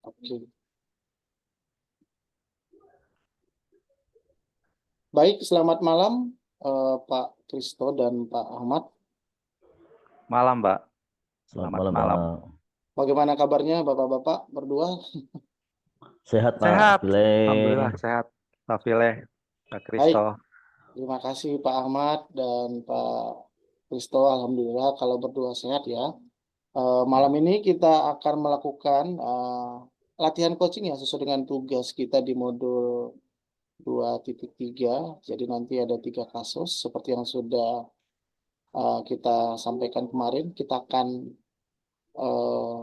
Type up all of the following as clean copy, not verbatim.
Oke. Baik, selamat malam Pak Kristo dan Pak Ahmad. Malam, Mbak. Selamat Selamat malam, malam. Pak. Bagaimana kabarnya Bapak-bapak berdua? Sehat, Pak. Sehat. File. Alhamdulillah sehat. Pak File, Pak Baik, Kristo. terima kasih Pak Ahmad dan Pak Kristo. Alhamdulillah kalau berdua sehat ya. Malam ini kita akan melakukan latihan coaching ya sesuai dengan tugas kita di modul 2.3. Jadi nanti ada 3 kasus seperti yang sudah kita sampaikan kemarin. Kita akan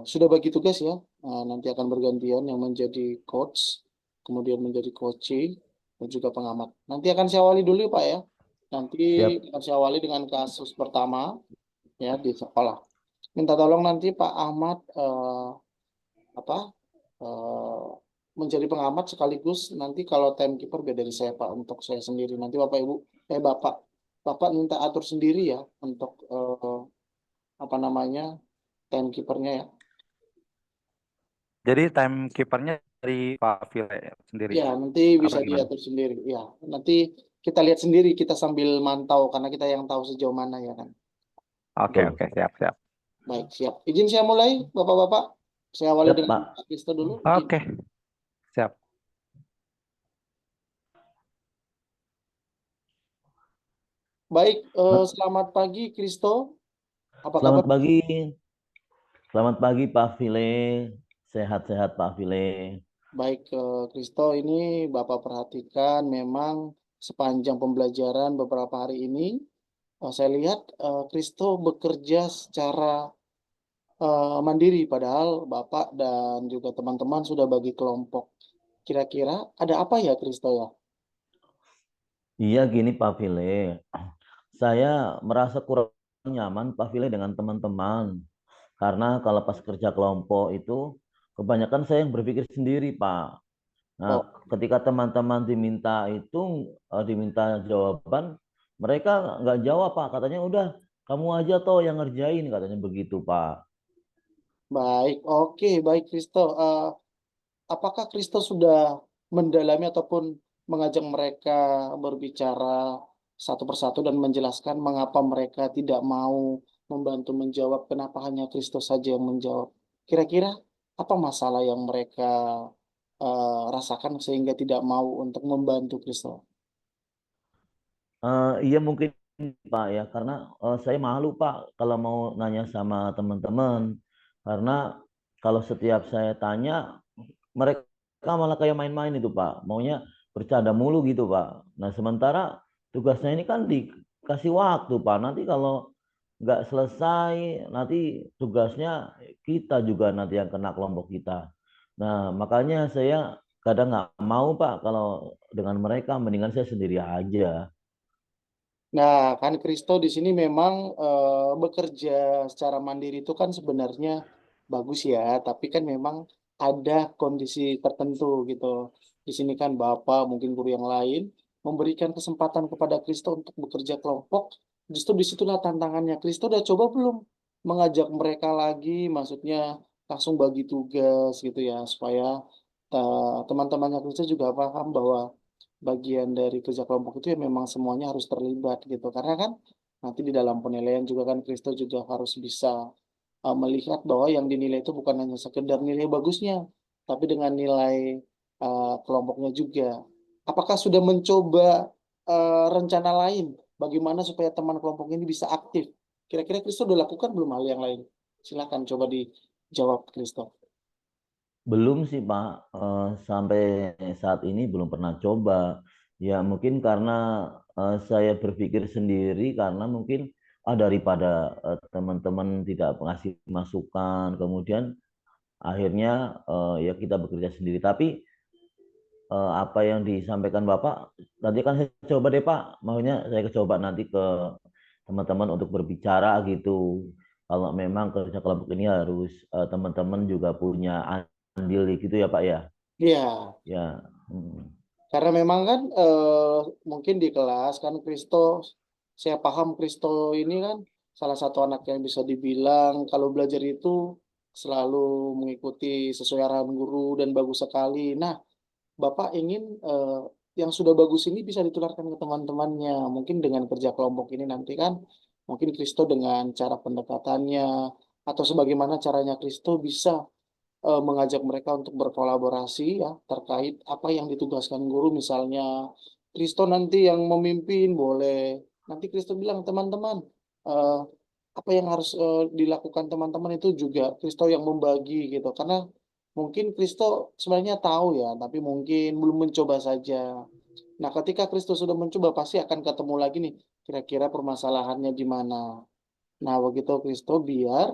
sudah bagi tugas ya. Nanti akan bergantian yang menjadi coach, kemudian menjadi coaching, dan juga pengamat. Nanti akan saya awali dulu Pak ya. Nanti Siap. akan saya awali dengan kasus pertama ya di sekolah. Minta tolong nanti Pak Ahmad menjadi pengamat sekaligus nanti kalau timekeeper beda dari saya Pak untuk saya sendiri. Nanti Bapak Ibu, Bapak minta atur sendiri ya untuk timekeepernya ya. Jadi timekeepernya dari Pak File sendiri. Ya, nanti Apa bisa gimana? diatur sendiri. Ya, nanti kita lihat sendiri, kita sambil mantau karena kita yang tahu sejauh mana ya kan. Oke, Betul. siap. Baik, siap. Izin saya mulai, Bapak-bapak. Saya awali Siap, dengan Pak. Pak Kristo dulu. Oke, siap. Baik, selamat pagi Kristo. Apa Selamat kabar? pagi. Selamat pagi, Pak File. Sehat-sehat, Pak File. Baik, Kristo, ini Bapak perhatikan memang sepanjang pembelajaran beberapa hari ini, saya lihat Kristo bekerja secara mandiri, padahal Bapak dan juga teman-teman sudah bagi kelompok. Kira-kira ada apa ya Kristo ya? Iya, gini, Pak File. Saya merasa kurang nyaman, Pak File, dengan teman-teman. Karena kalau pas kerja kelompok itu, kebanyakan saya yang berpikir sendiri, Pak. Nah, Oh, ketika teman-teman diminta jawaban, mereka nggak jawab, Pak. Katanya udah kamu aja toh yang ngerjain, katanya begitu, Pak. baik. Oke, baik Kristo. Apakah Kristo sudah mendalami ataupun mengajak mereka berbicara satu persatu dan menjelaskan mengapa mereka tidak mau membantu menjawab, kenapa hanya Kristo saja yang menjawab? Kira-kira apa masalah yang mereka rasakan sehingga tidak mau untuk membantu Kristo? Iya mungkin, Pak, ya, karena saya malu, Pak, kalau mau nanya sama teman-teman, karena kalau setiap saya tanya, mereka malah kayak main-main itu, Pak, maunya bercanda mulu gitu, Pak. Nah, sementara tugasnya ini kan dikasih waktu, Pak. Nanti kalau nggak selesai, nanti tugasnya kita juga nanti yang kena, kelompok kita. Nah, makanya saya kadang nggak mau, Pak, kalau dengan mereka, mendingan saya sendiri aja. Nah, kan Kristo di sini memang bekerja secara mandiri itu kan sebenarnya bagus ya, tapi kan memang ada kondisi tertentu gitu. Di sini kan Bapak, mungkin guru yang lain, memberikan kesempatan kepada Kristo untuk bekerja kelompok. Justru disitulah tantangannya. Kristo udah coba belum mengajak mereka lagi, maksudnya langsung bagi tugas gitu ya, supaya teman-temannya Kristo juga paham bahwa bagian dari kerja kelompok itu ya memang semuanya harus terlibat gitu karena kan nanti di dalam penilaian juga kan Kristo juga harus bisa melihat bahwa yang dinilai itu bukan hanya sekedar nilai bagusnya tapi dengan nilai kelompoknya juga. Apakah sudah mencoba rencana lain bagaimana supaya teman kelompok ini bisa aktif? Kira-kira Kristo udah lakukan belum hal yang lain? Silakan coba dijawab Kristo. Belum sih, Pak. Sampai saat ini belum pernah coba. Ya mungkin karena saya berpikir sendiri, karena mungkin daripada teman-teman tidak mengasih masukan, kemudian akhirnya ya kita bekerja sendiri. Tapi apa yang disampaikan Bapak, nanti kan saya coba deh, Pak. Maunya saya coba nanti ke teman-teman untuk berbicara gitu. Kalau memang kerja kelompok ini harus teman-teman juga punya andil gitu ya, Pak ya. Iya. Ya. Hmm. Karena memang kan mungkin di kelas kan Kristo, saya paham Kristo ini kan salah satu anak yang bisa dibilang kalau belajar itu selalu mengikuti sesuai arahan guru dan bagus sekali. Nah, Bapak ingin yang sudah bagus ini bisa ditularkan ke teman-temannya. Mungkin dengan kerja kelompok ini nanti kan, mungkin Kristo dengan cara pendekatannya, atau sebagaimana caranya Kristo bisa mengajak mereka untuk berkolaborasi ya terkait apa yang ditugaskan guru. Misalnya Kristo nanti yang memimpin boleh, nanti Kristo bilang teman-teman eh, apa yang harus dilakukan teman-teman itu juga Kristo yang membagi gitu, karena mungkin Kristo sebenarnya tahu ya tapi mungkin belum mencoba saja. Nah, ketika Kristus sudah mencoba pasti akan ketemu lagi nih kira-kira permasalahannya di mana. Nah, begitu Kristo biar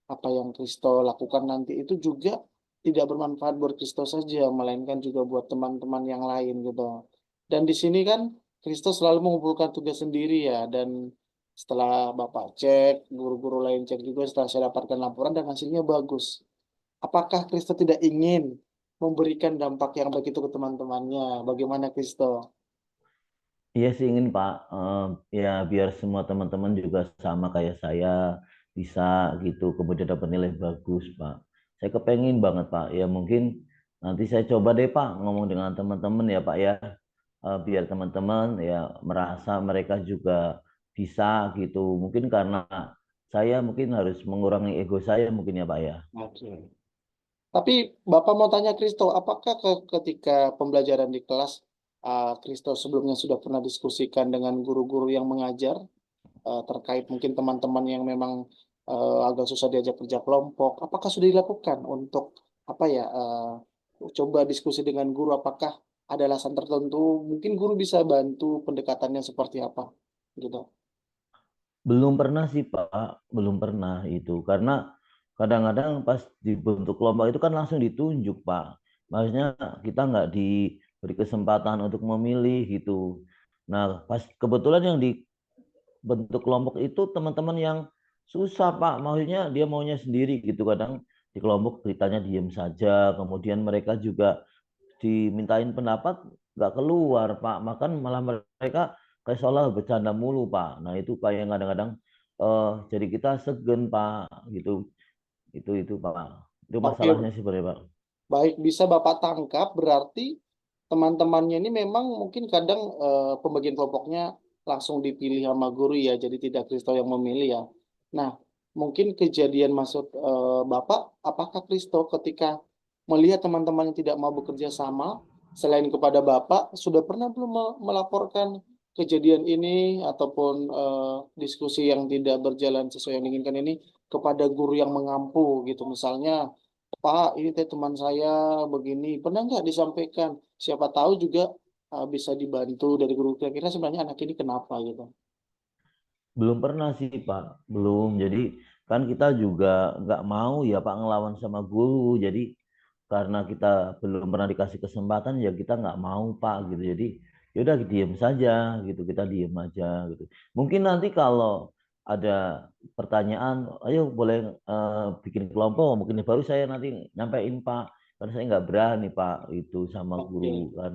apa yang Kristo lakukan nanti itu juga tidak bermanfaat buat Kristo saja, melainkan juga buat teman-teman yang lain gitu. Dan di sini kan Kristo selalu mengumpulkan tugas sendiri ya, dan setelah Bapak cek, guru-guru lain cek juga, setelah saya dapatkan laporan dan hasilnya bagus. Apakah Kristo tidak ingin memberikan dampak yang baik itu ke teman-temannya? Bagaimana Kristo? Iya sih ingin Pak, ya biar semua teman-teman juga sama kayak saya bisa gitu, kemudian dapat nilai bagus Pak. Saya kepengen banget Pak, ya mungkin nanti saya coba deh Pak ngomong dengan teman-teman ya Pak ya. Biar teman-teman ya merasa mereka juga bisa gitu. Mungkin karena saya mungkin harus mengurangi ego saya mungkin ya Pak ya. Oke. Tapi Bapak mau tanya Kristo, apakah ketika pembelajaran di kelas, Kristo sebelumnya sudah pernah diskusikan dengan guru-guru yang mengajar terkait mungkin teman-teman yang memang agak susah diajak kerja kelompok? Apakah sudah dilakukan untuk apa ya? Coba diskusi dengan guru, apakah ada alasan tertentu? Mungkin guru bisa bantu pendekatannya seperti apa, gitu. Belum pernah sih Pak, belum pernah itu. Karena kadang-kadang pas dibentuk kelompok itu kan langsung ditunjuk Pak. Maksudnya kita nggak diberi kesempatan untuk memilih gitu. Nah, pas kebetulan yang dibentuk kelompok itu teman-teman yang susah Pak. Maksudnya dia maunya sendiri gitu. Kadang di kelompok beritanya diem saja. Kemudian mereka juga dimintain pendapat nggak keluar Pak, makan malah mereka kayak seolah bercanda mulu Pak. Nah itu kayak kadang-kadang jadi kita segen Pak gitu. Itu Pak, itu Oke, masalahnya sih sebenarnya Pak. baik, bisa Bapak tangkap berarti teman-temannya ini memang mungkin kadang pembagian kelompoknya langsung dipilih sama guru ya, jadi tidak Kristo yang memilih ya. Nah, mungkin kejadian maksud Bapak, apakah Kristo ketika melihat teman-teman yang tidak mau bekerja sama, selain kepada Bapak, sudah pernah belum melaporkan kejadian ini ataupun diskusi yang tidak berjalan sesuai yang diinginkan ini kepada guru yang mengampu gitu, misalnya Pak, ini teh teman saya begini. Pernah nggak disampaikan? Siapa tahu juga bisa dibantu dari guru. Kira-kira sebenarnya anak ini kenapa gitu. Belum pernah sih Pak, belum. Jadi kan kita juga nggak mau ya Pak ngelawan sama guru. Jadi karena kita belum pernah dikasih kesempatan ya kita nggak mau Pak gitu. Jadi yaudah diem saja gitu, kita diem aja gitu. Mungkin nanti kalau ada pertanyaan, ayo boleh bikin kelompok. Mungkin baru saya nanti nyampein Pak, karena saya nggak berani Pak itu sama guru Oke. kan.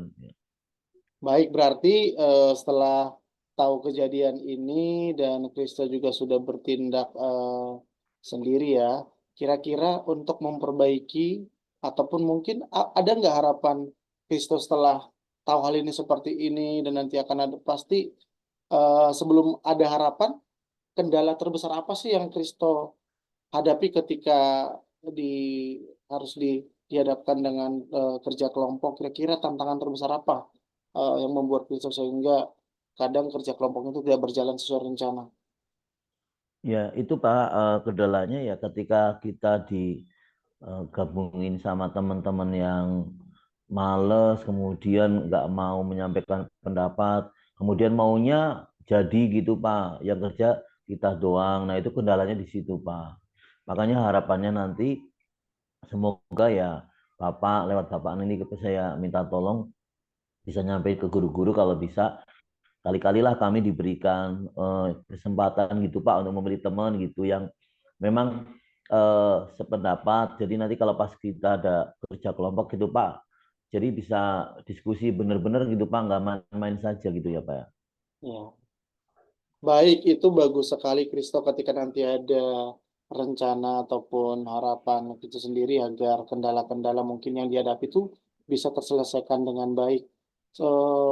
Baik, berarti setelah tahu kejadian ini dan Krista juga sudah bertindak sendiri ya. Kira-kira untuk memperbaiki ataupun mungkin ada nggak harapan Krista setelah tahu hal ini seperti ini dan nanti akan ada pasti sebelum ada harapan, kendala terbesar apa sih yang Kristo hadapi ketika di harus dihadapkan dengan kerja kelompok? Kira-kira tantangan terbesar apa yang membuat Kristo sehingga kadang kerja kelompoknya itu tidak berjalan sesuai rencana? Ya itu Pak, kendalanya ya ketika kita digabungin sama teman-teman yang males, kemudian nggak mau menyampaikan pendapat, kemudian maunya jadi gitu Pak, yang kerja kita doang. Nah itu kendalanya di situ Pak. Makanya harapannya nanti semoga ya Bapak lewat Bapak ini saya minta tolong bisa nyampe ke guru-guru kalau bisa kali-kalilah kami diberikan kesempatan gitu Pak untuk memilih teman gitu yang memang sependapat. Jadi nanti kalau pas kita ada kerja kelompok gitu Pak, jadi bisa diskusi benar-benar gitu Pak, nggak main-main saja gitu ya Pak ya. Ya. Baik, itu bagus sekali Kristo ketika nanti ada rencana ataupun harapan itu sendiri agar kendala-kendala mungkin yang dihadapi itu bisa terselesaikan dengan baik.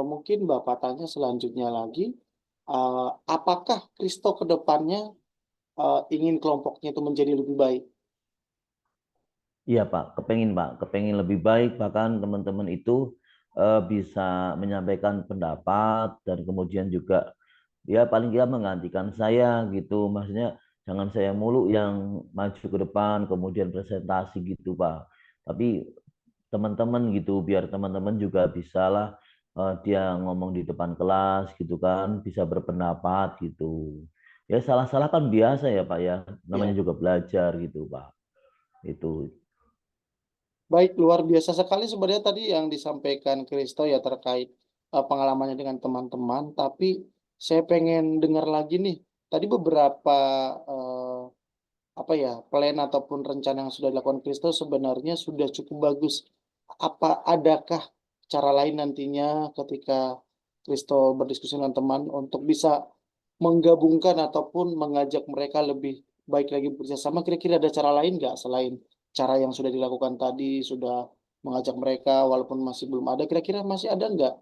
Mungkin Bapak tanya selanjutnya lagi, apakah Kristo ke depannya ingin kelompoknya itu menjadi lebih baik? Iya Pak, kepengin lebih baik, bahkan teman-teman itu bisa menyampaikan pendapat dan kemudian juga ya paling tidak menggantikan saya gitu. Maksudnya jangan saya mulu yang maju ke depan kemudian presentasi gitu Pak. Tapi teman-teman gitu, biar teman-teman juga bisalah dia ngomong di depan kelas gitu kan, bisa berpendapat gitu. Ya salah-salah kan biasa ya Pak ya, namanya Ya, juga belajar gitu Pak. Itu. baik, luar biasa sekali sebenarnya tadi yang disampaikan Kristo ya terkait pengalamannya dengan teman-teman. Tapi saya pengen dengar lagi nih. Tadi beberapa eh, apa ya plan ataupun rencana yang sudah dilakukan Kristo sebenarnya sudah cukup bagus. Adakah cara lain nantinya ketika Kristo berdiskusi dengan teman untuk bisa menggabungkan ataupun mengajak mereka lebih baik lagi bekerja sama? Kira-kira ada cara lain nggak selain cara yang sudah dilakukan tadi, sudah mengajak mereka walaupun masih belum ada, kira-kira masih ada nggak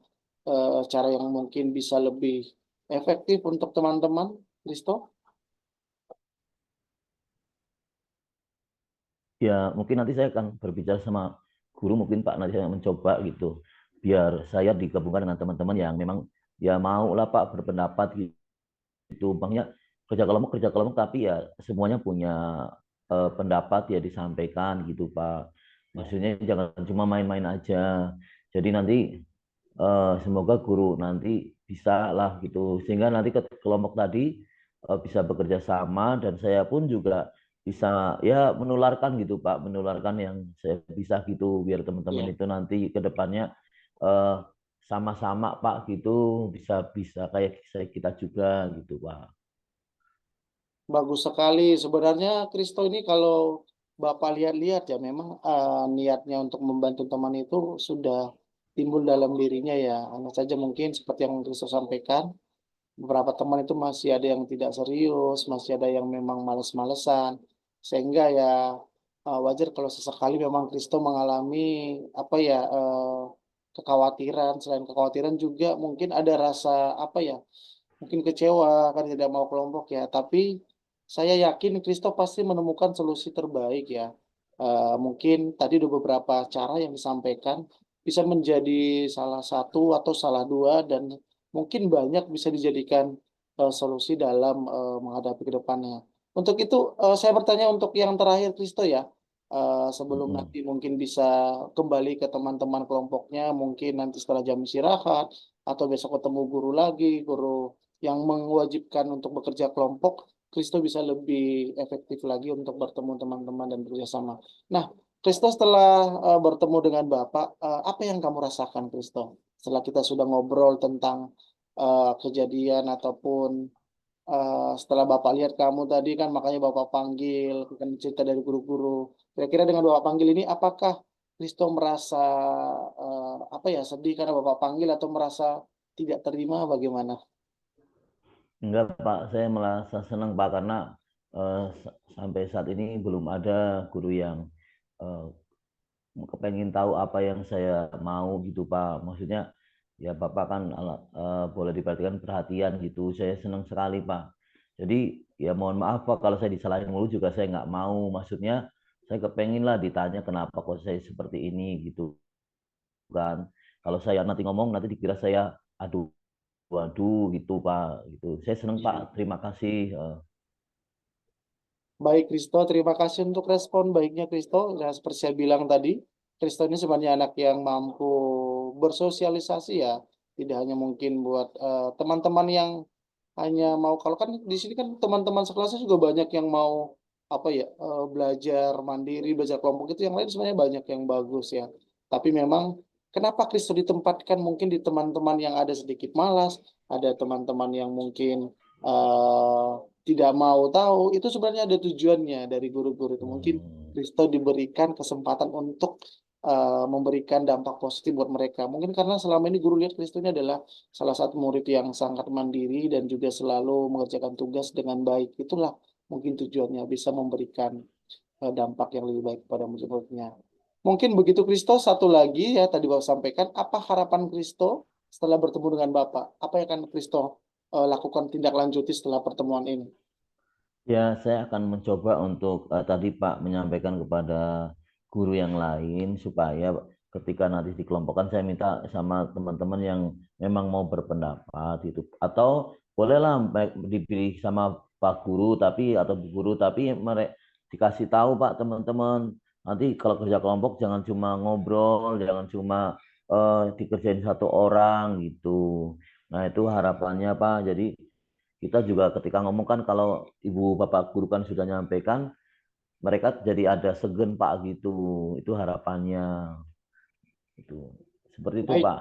cara yang mungkin bisa lebih efektif untuk teman-teman Kristo? Ya mungkin nanti saya akan berbicara sama guru, mungkin Pak nanti saya mencoba gitu biar saya digabungkan dengan teman-teman yang memang ya mau lah Pak berpendapat gitu. Bangnya kerja kelompok tapi ya semuanya punya pendapat ya disampaikan gitu Pak. Ya, Maksudnya jangan cuma main-main aja. Jadi nanti semoga guru nanti bisa lah gitu sehingga nanti ke kelompok tadi bisa bekerja sama dan saya pun juga bisa ya menularkan gitu Pak, menularkan yang saya bisa gitu biar teman-teman ya. itu nanti ke depannya eh, sama-sama Pak gitu bisa bisa kayak kita juga gitu Pak. Bagus sekali. Sebenarnya Kristo ini kalau Bapak lihat-lihat ya memang niatnya untuk membantu teman itu sudah timbul dalam dirinya ya. Hanya saja mungkin seperti yang Kristo sampaikan, beberapa teman itu masih ada yang tidak serius, masih ada yang memang males-malesan. Sehingga ya wajar kalau sesekali memang Kristo mengalami apa ya kekhawatiran. Selain kekhawatiran juga mungkin ada rasa apa ya mungkin kecewa kan tidak mau kelompok ya, tapi saya yakin Kristo pasti menemukan solusi terbaik ya. Mungkin tadi ada beberapa cara yang disampaikan bisa menjadi salah satu atau salah dua dan mungkin banyak bisa dijadikan solusi dalam menghadapi ke depannya. Untuk itu saya bertanya untuk yang terakhir Kristo ya. Sebelum Mm-mm. nanti mungkin bisa kembali ke teman-teman kelompoknya, mungkin nanti setelah jam istirahat atau besok ketemu guru lagi, guru yang mewajibkan untuk bekerja kelompok, Kristo bisa lebih efektif lagi untuk bertemu teman-teman dan bekerja sama. Nah, Kristo setelah bertemu dengan Bapak, apa yang kamu rasakan, Kristo? Setelah kita sudah ngobrol tentang kejadian ataupun setelah Bapak lihat kamu tadi kan makanya Bapak panggil, kan cerita dari guru-guru. Kira-kira dengan Bapak panggil ini, apakah Kristo merasa apa ya sedih karena Bapak panggil atau merasa tidak terima bagaimana? Enggak Pak, saya merasa senang Pak karena sampai saat ini belum ada guru yang eh, kepengen tahu apa yang saya mau gitu Pak. Maksudnya ya Bapak kan boleh diperhatikan perhatian gitu. Saya senang sekali Pak. Jadi ya mohon maaf Pak kalau saya disalahin mulu juga saya nggak mau. Maksudnya saya kepengen lah ditanya kenapa kok saya seperti ini gitu kan. Kalau saya nanti ngomong nanti dikira saya aduh waduh gitu Pak gitu. Saya senang Pak. Iya. Terima kasih. Baik, Kristo, terima kasih untuk respon baiknya Kristo. Ya, seperti saya bilang tadi, Kristo ini sebenarnya anak yang mampu bersosialisasi ya. Tidak hanya mungkin buat teman-teman yang hanya mau, kalau kan di sini kan teman-teman sekelasnya juga banyak yang mau apa ya belajar mandiri, belajar kelompok itu yang lain sebenarnya banyak yang bagus ya. Tapi memang kenapa Kristo ditempatkan mungkin di teman-teman yang ada sedikit malas, ada teman-teman yang mungkin eh, tidak mau tahu, itu sebenarnya ada tujuannya dari guru-guru itu. Mungkin Hmm. Kristo diberikan kesempatan untuk memberikan dampak positif buat mereka. Mungkin karena selama ini guru lihat Kristo ini adalah salah satu murid yang sangat mandiri dan juga selalu mengerjakan tugas dengan baik. Itulah mungkin tujuannya bisa memberikan dampak yang lebih baik kepada murid-muridnya. Mungkin begitu Kristo. Satu lagi ya tadi Bapak sampaikan, apa harapan Kristo setelah bertemu dengan Bapak? Apa yang akan Kristo lakukan tindak lanjuti setelah pertemuan ini? Ya, saya akan mencoba untuk tadi Pak menyampaikan kepada guru yang lain supaya ketika nanti dikelompokkan saya minta sama teman-teman yang memang mau berpendapat itu atau bolehlah dipilih sama Pak Guru tapi atau Bu Guru tapi mereka dikasih tahu Pak teman-teman nanti kalau kerja kelompok jangan cuma ngobrol, jangan cuma dikerjain satu orang gitu. Nah, itu harapannya Pak. Jadi kita juga ketika ngomong kan kalau ibu bapak guru kan sudah nyampaikan mereka jadi ada segen Pak gitu itu harapannya itu seperti itu Baik, Pak.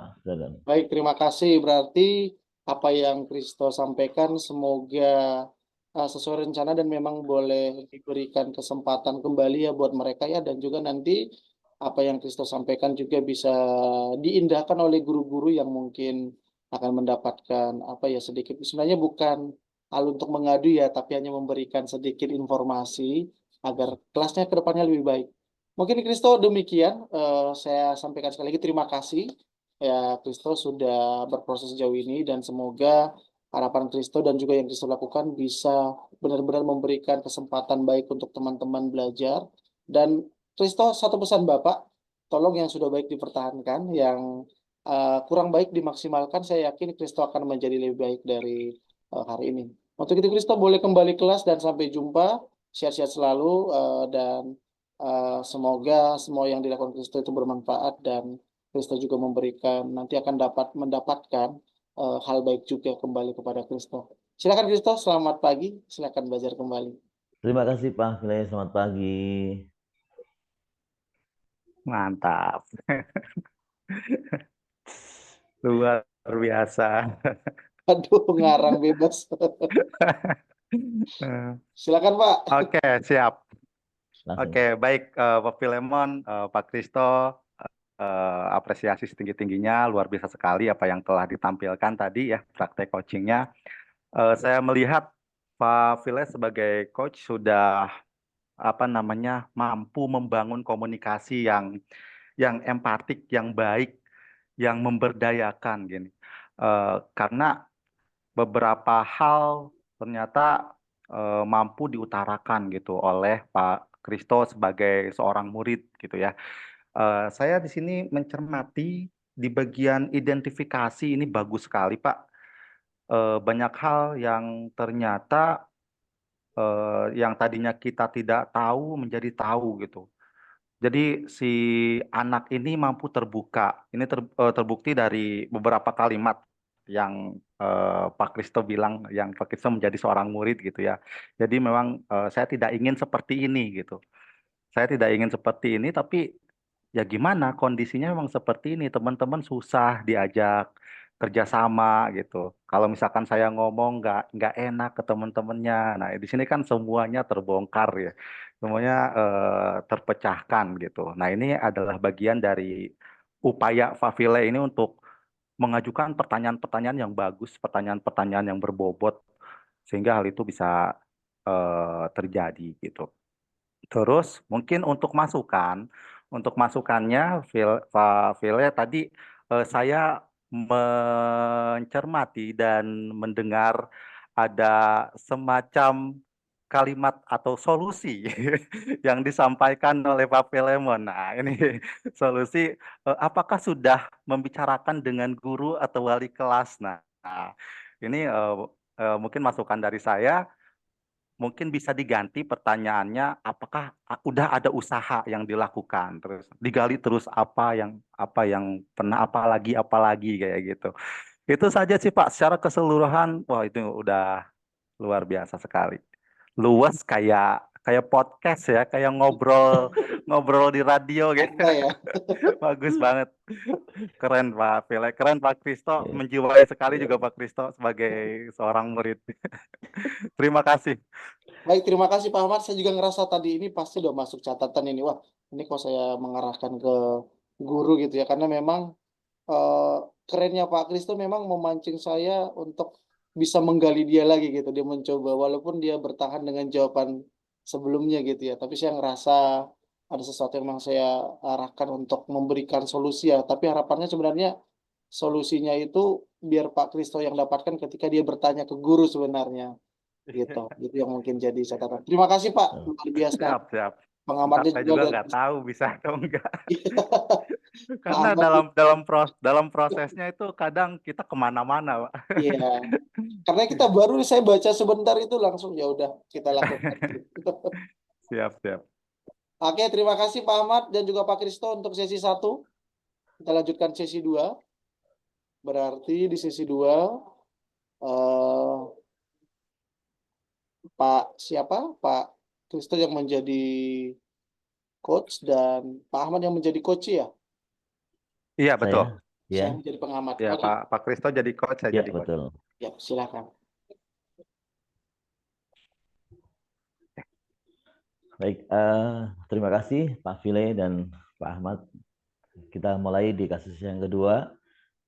baik, terima kasih. Berarti apa yang Kristo sampaikan semoga sesuai rencana dan memang boleh diberikan kesempatan kembali ya buat mereka ya, dan juga nanti apa yang Kristo sampaikan juga bisa diindahkan oleh guru-guru yang mungkin akan mendapatkan apa ya sedikit, sebenarnya bukan hal untuk mengadu ya, tapi hanya memberikan sedikit informasi agar kelasnya ke depannya lebih baik. Mungkin Kristo demikian, saya sampaikan sekali lagi terima kasih ya Kristo sudah berproses sejauh ini, dan semoga harapan Kristo dan juga yang Kristo lakukan bisa benar-benar memberikan kesempatan baik untuk teman-teman belajar. Dan Kristo, satu pesan Bapak, tolong yang sudah baik dipertahankan, yang kurang baik dimaksimalkan. Saya yakin Kristo akan menjadi lebih baik dari hari ini. Untuk itu Kristo boleh kembali kelas dan sampai jumpa. Sehat-sehat selalu, dan semoga semua yang dilakukan Kristo itu bermanfaat, dan Kristo juga memberikan nanti akan mendapatkan hal baik juga kembali kepada Kristo. Silakan Kristo, selamat pagi. Silakan belajar kembali. Terima kasih Pak File, selamat pagi. Mantap. Luar biasa. Aduh, ngarang bebas. Silakan Pak. Oke, siap. Langsung. Oke, baik Pak Filemon, Pak Kristo, apresiasi setinggi-tingginya, luar biasa sekali apa yang telah ditampilkan tadi ya, praktek coachingnya. Saya melihat Pak File sebagai coach sudah apa namanya mampu membangun komunikasi yang empatik, yang baik, yang memberdayakan gini. Karena beberapa hal ternyata mampu diutarakan gitu oleh Pak Kristo sebagai seorang murid gitu ya. Saya di sini mencermati di bagian identifikasi ini bagus sekali Pak. Banyak hal yang ternyata yang tadinya kita tidak tahu menjadi tahu gitu. Jadi si anak ini mampu terbuka. Ini terbukti dari beberapa kalimat yang Pak Kristo bilang, yang Pak Kristo menjadi seorang murid gitu ya. Jadi memang saya tidak ingin seperti ini gitu. Saya tidak ingin seperti ini, tapi ya gimana kondisinya memang seperti ini. Teman-teman susah diajak kerjasama gitu. Kalau misalkan saya ngomong nggak enak ke teman-temannya. Nah di sini kan semuanya terbongkar ya, semuanya terpecahkan gitu. Nah ini adalah bagian dari upaya Favile ini untuk mengajukan pertanyaan-pertanyaan yang bagus, pertanyaan-pertanyaan yang berbobot, sehingga hal itu bisa terjadi gitu. Terus mungkin untuk masukannya, Pak Vile tadi saya mencermati dan mendengar ada semacam kalimat atau solusi yang disampaikan oleh Pak Filemon. Nah, ini solusi apakah sudah membicarakan dengan guru atau wali kelas? Nah, ini mungkin masukan dari saya. Mungkin bisa diganti pertanyaannya, apakah udah ada usaha yang dilakukan, terus digali terus apa yang pernah apalagi kayak gitu. Itu saja sih Pak, secara keseluruhan, wah itu udah luar biasa sekali. Luas kayak kayak podcast ya, kayak ngobrol ngobrol di radio gitu. Apa ya? Bagus banget. Keren Pak Vile, keren Pak Kristo, Ya, menjiwai sekali ya. juga Pak Kristo sebagai seorang murid. Terima kasih. Baik, terima kasih Pak Ahmad. Saya juga ngerasa tadi ini pasti udah masuk catatan ini. Wah, ini kok saya mengarahkan ke guru gitu ya. Karena memang eh, kerennya Pak Kristo memang memancing saya untuk bisa menggali dia lagi gitu. Dia mencoba walaupun dia bertahan dengan jawaban sebelumnya gitu ya. Tapi saya ngerasa ada sesuatu yang memang saya arahkan untuk memberikan solusi ya. Tapi harapannya sebenarnya solusinya itu biar Pak Kristo yang dapatkan ketika dia bertanya ke guru sebenarnya gitu. Itu yang mungkin jadi catatan. Terima kasih Pak, luar biasa. Siap, siap. Ntar Pengamatnya saya juga juga luar nggak biasa. tahu bisa atau enggak. Pak Karena Ahmad juga. dalam prosesnya itu kadang kita kemana-mana, Pak. Iya. Karena kita baru saya baca sebentar itu langsung ya udah kita lakukan. Siap, siap. Oke, terima kasih Pak Ahmad dan juga Pak Kristo untuk sesi 1. Kita lanjutkan sesi 2. Berarti di sesi 2 eh, Pak siapa? Pak Kristo yang menjadi coach dan Pak Ahmad yang menjadi coach ya. Iya, betul. Saya, ya, Saya menjadi pengamat. Ya, Oke, Pak Kristo jadi coach, saya ya jadi coach. betul. ya silakan. Baik, terima kasih Pak File dan Pak Ahmad. Kita mulai di kasus yang kedua.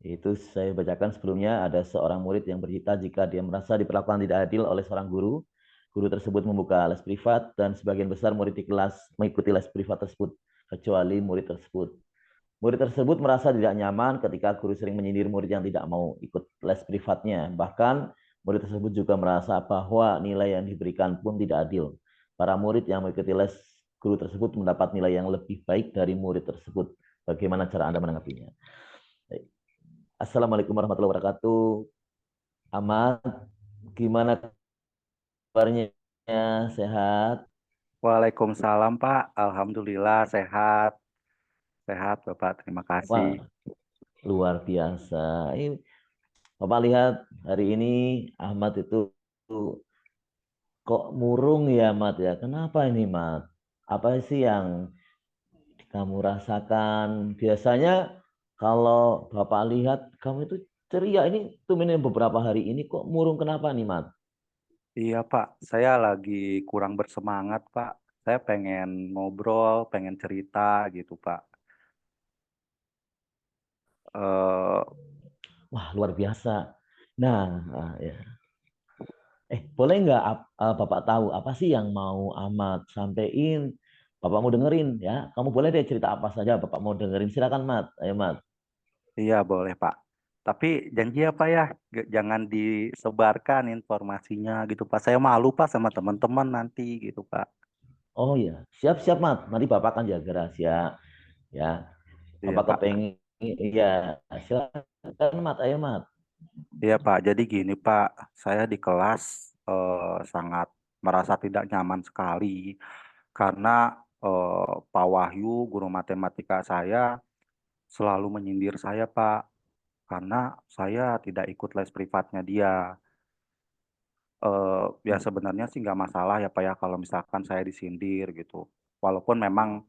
Itu saya bacakan sebelumnya, ada seorang murid yang bercerita jika dia merasa diperlakukan tidak adil oleh seorang guru. Guru tersebut membuka les privat dan sebagian besar murid di kelas mengikuti les privat tersebut, kecuali murid tersebut. Murid tersebut merasa tidak nyaman ketika guru sering menyindir murid yang tidak mau ikut les privatnya. Bahkan murid tersebut juga merasa bahwa nilai yang diberikan pun tidak adil. Para murid yang mengikuti les guru tersebut mendapat nilai yang lebih baik dari murid tersebut. Bagaimana cara Anda menanggapinya? Assalamualaikum warahmatullahi wabarakatuh. Ahmad, gimana kabarnya? Sehat? Waalaikumsalam, Pak. Alhamdulillah sehat. Sehat, Bapak. Terima kasih. Wah, luar biasa. Ini Bapak lihat hari ini Ahmad itu kok murung ya, Ahmad ya. Kenapa ini, Ahmad? Apa sih yang kamu rasakan? Biasanya kalau Bapak lihat kamu itu ceria. Ini tuminen beberapa hari ini kok murung, kenapa nih, Ahmad? Iya, Pak. Saya lagi kurang bersemangat, Pak. Saya pengen ngobrol, pengen cerita gitu, Pak. Eh, Wah, luar biasa. Nah, ya. Boleh nggak Bapak tahu apa sih yang mau Ahmad sampein? Bapak mau dengerin ya. Kamu boleh deh cerita apa saja Bapak mau dengerin. Silakan Mat. Ayo Mat. iya, boleh, Pak. Tapi janji ya, Pak ya, jangan disebarkan informasinya gitu, Pak. Saya malu, Pak, sama teman-teman nanti gitu, Pak. Oh iya, siap-siap Mat. Nanti Bapak akan jaga rahasia ya. Iya, Bapak Pak. kepengen iya, silakan Mat. Ayo Mat. Iya, Pak. Jadi gini, Pak. Saya di kelas sangat merasa tidak nyaman sekali karena Pak Wahyu, guru matematika saya, selalu menyindir saya, Pak, karena saya tidak ikut les privatnya dia. Ya sebenarnya sih nggak masalah ya Pak ya kalau misalkan saya disindir gitu. Walaupun memang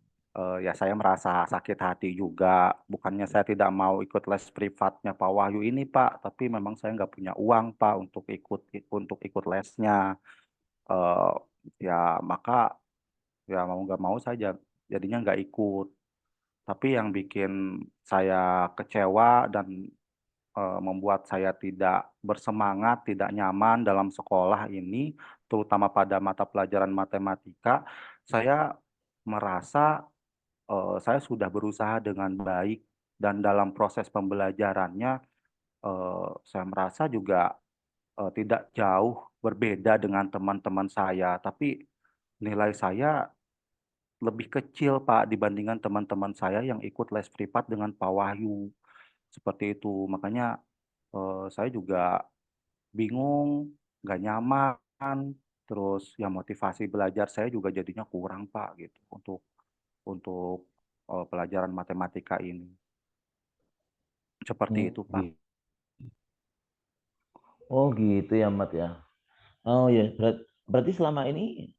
ya saya merasa sakit hati juga. Bukannya saya tidak mau ikut les privatnya Pak Wahyu ini Pak, tapi memang saya nggak punya uang Pak untuk ikut lesnya. Eh, Ya maka ya mau nggak mau saja jadinya nggak ikut. Tapi yang bikin saya kecewa dan membuat saya tidak bersemangat, tidak nyaman dalam sekolah ini, terutama pada mata pelajaran matematika, saya merasa saya sudah berusaha dengan baik dan dalam proses pembelajarannya saya merasa juga tidak jauh berbeda dengan teman-teman saya, tapi nilai saya lebih kecil Pak dibandingkan teman-teman saya yang ikut les privat dengan Pak Wahyu. Seperti itu. Makanya saya juga bingung, nggak nyaman, terus ya motivasi belajar saya juga jadinya kurang Pak gitu untuk pelajaran matematika ini. Seperti Oh, itu Pak. oh gitu ya Mat ya. Oh ya, berarti selama ini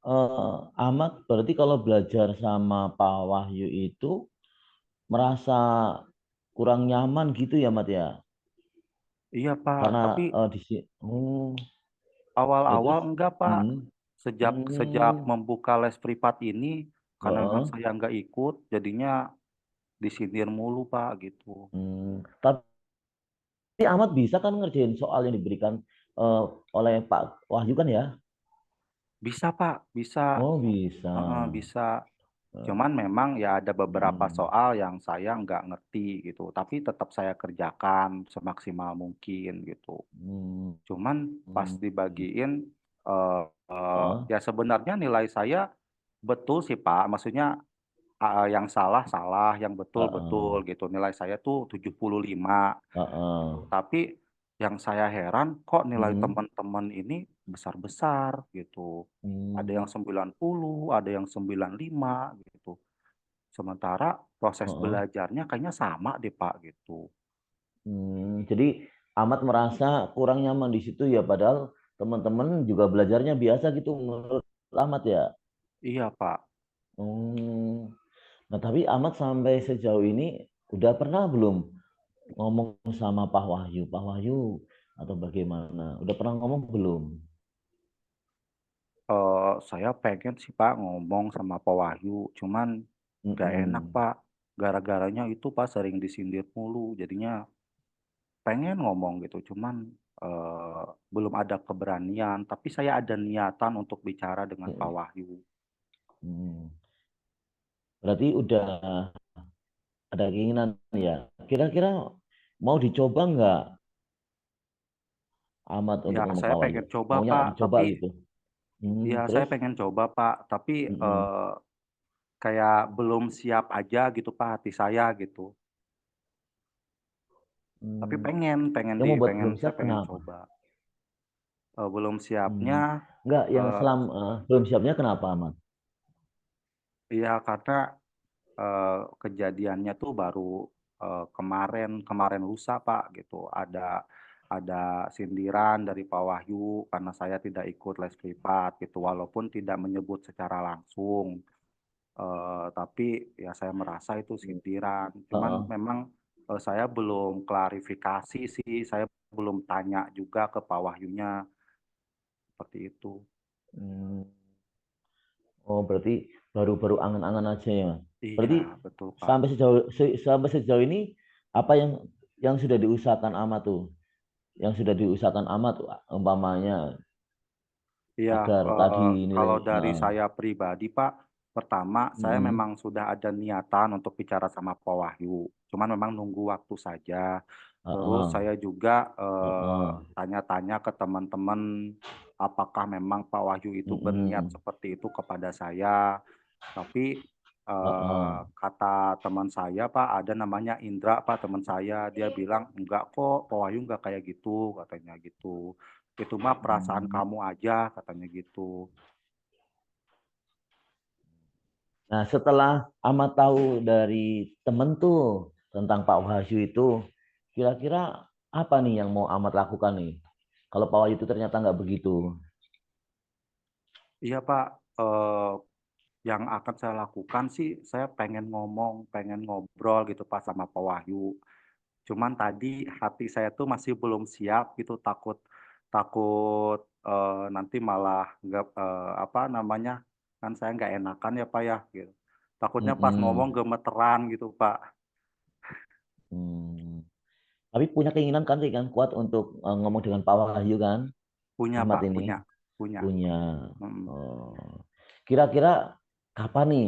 Ahmad berarti kalau belajar sama Pak Wahyu itu merasa kurang nyaman gitu ya Mat ya. Iya Pak, Karena tapi di sini ya awal-awal terus enggak Pak. hmm, Sejak hmm, membuka les privat ini, karena memang oh, saya nggak ikut, jadinya disindir mulu Pak gitu. tapi Ahmad bisa kan ngerjain soal yang diberikan oleh Pak Wahyu kan ya? Bisa Pak, bisa. Oh bisa. Bisa. Eh, Cuman memang ya ada beberapa mm, soal yang saya nggak ngerti gitu, tapi tetap saya kerjakan semaksimal mungkin gitu. mm, Cuman pas mm, dibagiin, oh, ya sebenarnya nilai saya betul sih Pak, maksudnya yang salah salah, yang betul betul gitu. Nilai saya tuh 75 gitu. oh, Tapi yang saya heran kok nilai mm, teman-teman ini besar-besar gitu. Ada yang mm, 90, ada yang 95 gitu. Sementara proses oh, belajarnya kayaknya sama deh Pak gitu. Jadi Ahmad merasa kurang nyaman di situ ya, padahal teman-teman juga belajarnya biasa gitu menurut Ahmad ya. Iya Pak. Hmm. Nah, tapi Ahmad sampai sejauh ini udah pernah belum ngomong sama Pak Wahyu? Pak Wahyu atau bagaimana? Udah pernah ngomong belum? Saya pengen sih Pak ngomong sama Pak Wahyu, cuman gak enak Mm-mm. Pak. Gara-garanya itu Pak sering disindir mulu, jadinya pengen ngomong gitu, cuman belum ada keberanian. Tapi saya ada niatan untuk bicara dengan Pak Wahyu. Mm. Berarti udah ada keinginan ya. Kira-kira mau dicoba nggak Ahmad untuk Ya ngomong saya Pak Wahyu? pengen coba Maunya Pak, dicoba tapi gitu. ya saya Terus? pengen coba Pak, tapi Mm-mm. kayak belum siap aja gitu Pak hati saya gitu. Tapi Hmm. pengen, pengen Yang di, membuat pengen belum saya siap pengen kenapa? coba. Belum Hmm. siapnya, Enggak, yang eh, belum siapnya kenapa, Ahmad? ya karena kejadiannya tuh baru kemarin kemarin lusa Pak gitu. Ada sindiran dari Pak Wahyu karena saya tidak ikut les privat gitu, walaupun tidak menyebut secara langsung. Tapi ya saya merasa itu sindiran. Cuman Heeh. memang saya belum klarifikasi sih, saya belum tanya juga ke Pak Wahyunya seperti itu. Hmm. Oh, berarti baru-baru angan-angan aja ya. Iya, Berarti betul Pak. sampai sejauh ini apa yang sudah diusahakan Ahmad tuh? Yang sudah diusahakan Ahmad umpamanya Iya, agar tadi nilai kalau dari saya pribadi, Pak, pertama saya mm, memang sudah ada niatan untuk bicara sama Pak Wahyu. Cuman memang nunggu waktu saja. Terus heeh, saya juga heeh, tanya-tanya ke teman-teman apakah memang Pak Wahyu itu berniat mm, seperti itu kepada saya. Tapi heeh, kata teman saya, Pak, ada namanya Indra, Pak, teman saya. Dia bilang enggak kok, Pak Wahyu enggak kayak gitu, katanya gitu. Itu mah perasaan mm. kamu aja, katanya gitu. Nah, setelah Ahmad tahu dari temen tuh tentang Pak Wahyu itu, kira-kira apa nih yang mau Ahmad lakukan nih? Kalau Pak Wahyu itu ternyata nggak begitu. Iya Pak, yang akan saya lakukan sih, saya pengen ngomong, pengen ngobrol gitu Pak sama Pak Wahyu. Cuman tadi hati saya tuh masih belum siap gitu, takut takut nanti malah nggak apa namanya, kan saya nggak enakan ya Pak ya, gitu. Takutnya pas ngomong Mm-mm. gemeteran gitu Pak. Hmm. Tapi punya keinginan kan kuat untuk ngomong dengan Pak Wahyu kan, Punya Ahmad Pak, ini punya, punya. punya. Mm. Oh. Kira-kira kapan nih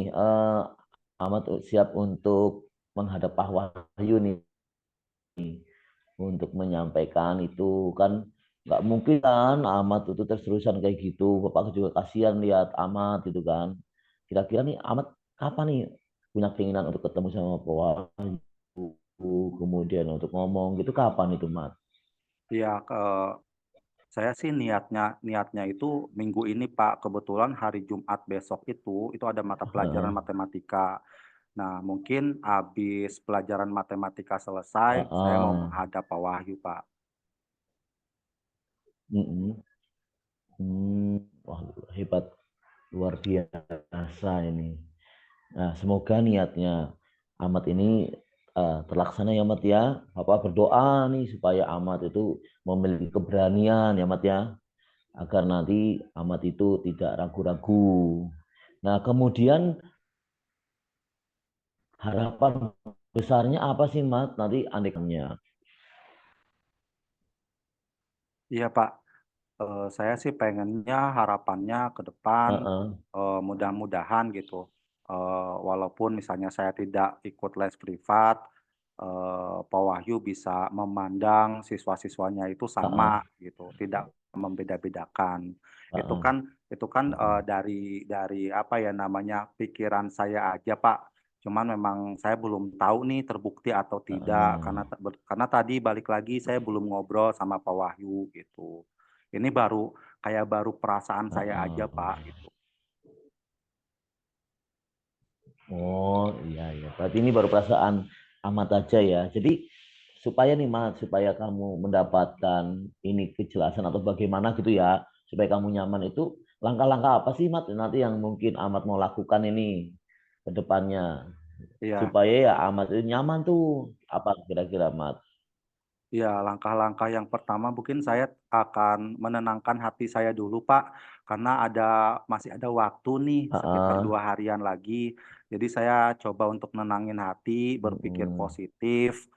Ahmad siap untuk menghadap Pak Wahyu nih untuk menyampaikan itu kan nggak mungkin kan Ahmad itu terus-terusan kayak gitu. Bapak juga kasihan lihat Ahmad gitu kan. Kira-kira nih Ahmad kapan nih punya keinginan untuk ketemu sama Pak Wahyu kemudian untuk ngomong gitu kapan itu Mat? Ya, saya sih niatnya niatnya itu minggu ini Pak, kebetulan hari Jumat besok itu ada mata pelajaran Heeh, matematika. Nah, mungkin habis pelajaran matematika selesai, saya mau heeh, menghadap Pak Wahyu, Pak. mm-mm. Wah, hebat luar biasa ini. Nah, semoga niatnya Ahmad ini terlaksana ya Ahmad ya. Bapak berdoa nih supaya Ahmad itu memiliki keberanian ya Ahmad ya, agar nanti Ahmad itu tidak ragu-ragu. Nah, kemudian harapan besarnya apa sih Mat nanti andekannya? Iya, Pak. Saya sih pengennya harapannya ke depan Heeh, mudah-mudahan gitu, walaupun misalnya saya tidak ikut les privat, Pak Wahyu bisa memandang siswa-siswanya itu heeh, sama gitu, tidak membeda-bedakan. heeh, Itu kan, heeh, dari apa ya namanya, pikiran saya aja, Pak. Cuman memang saya belum tahu nih terbukti atau tidak, heeh, karena tadi balik lagi saya belum ngobrol sama Pak Wahyu gitu. Ini baru perasaan saya aja, Pak, heeh. gitu. Oh iya iya. Berarti ini baru perasaan amat aja ya. Jadi supaya nih Mat, supaya kamu mendapatkan ini kejelasan atau bagaimana gitu ya, supaya kamu nyaman itu langkah-langkah apa sih Mat nanti yang mungkin Amat mau lakukan ini ke depannya Iya. supaya ya Amat itu nyaman tuh apa kira-kira Mat? Ya, langkah-langkah yang pertama mungkin saya akan menenangkan hati saya dulu, Pak, karena masih ada waktu nih sekitar Heeh. 2 harian lagi. Jadi saya coba untuk nenangin hati, berpikir Mm-mm. positif,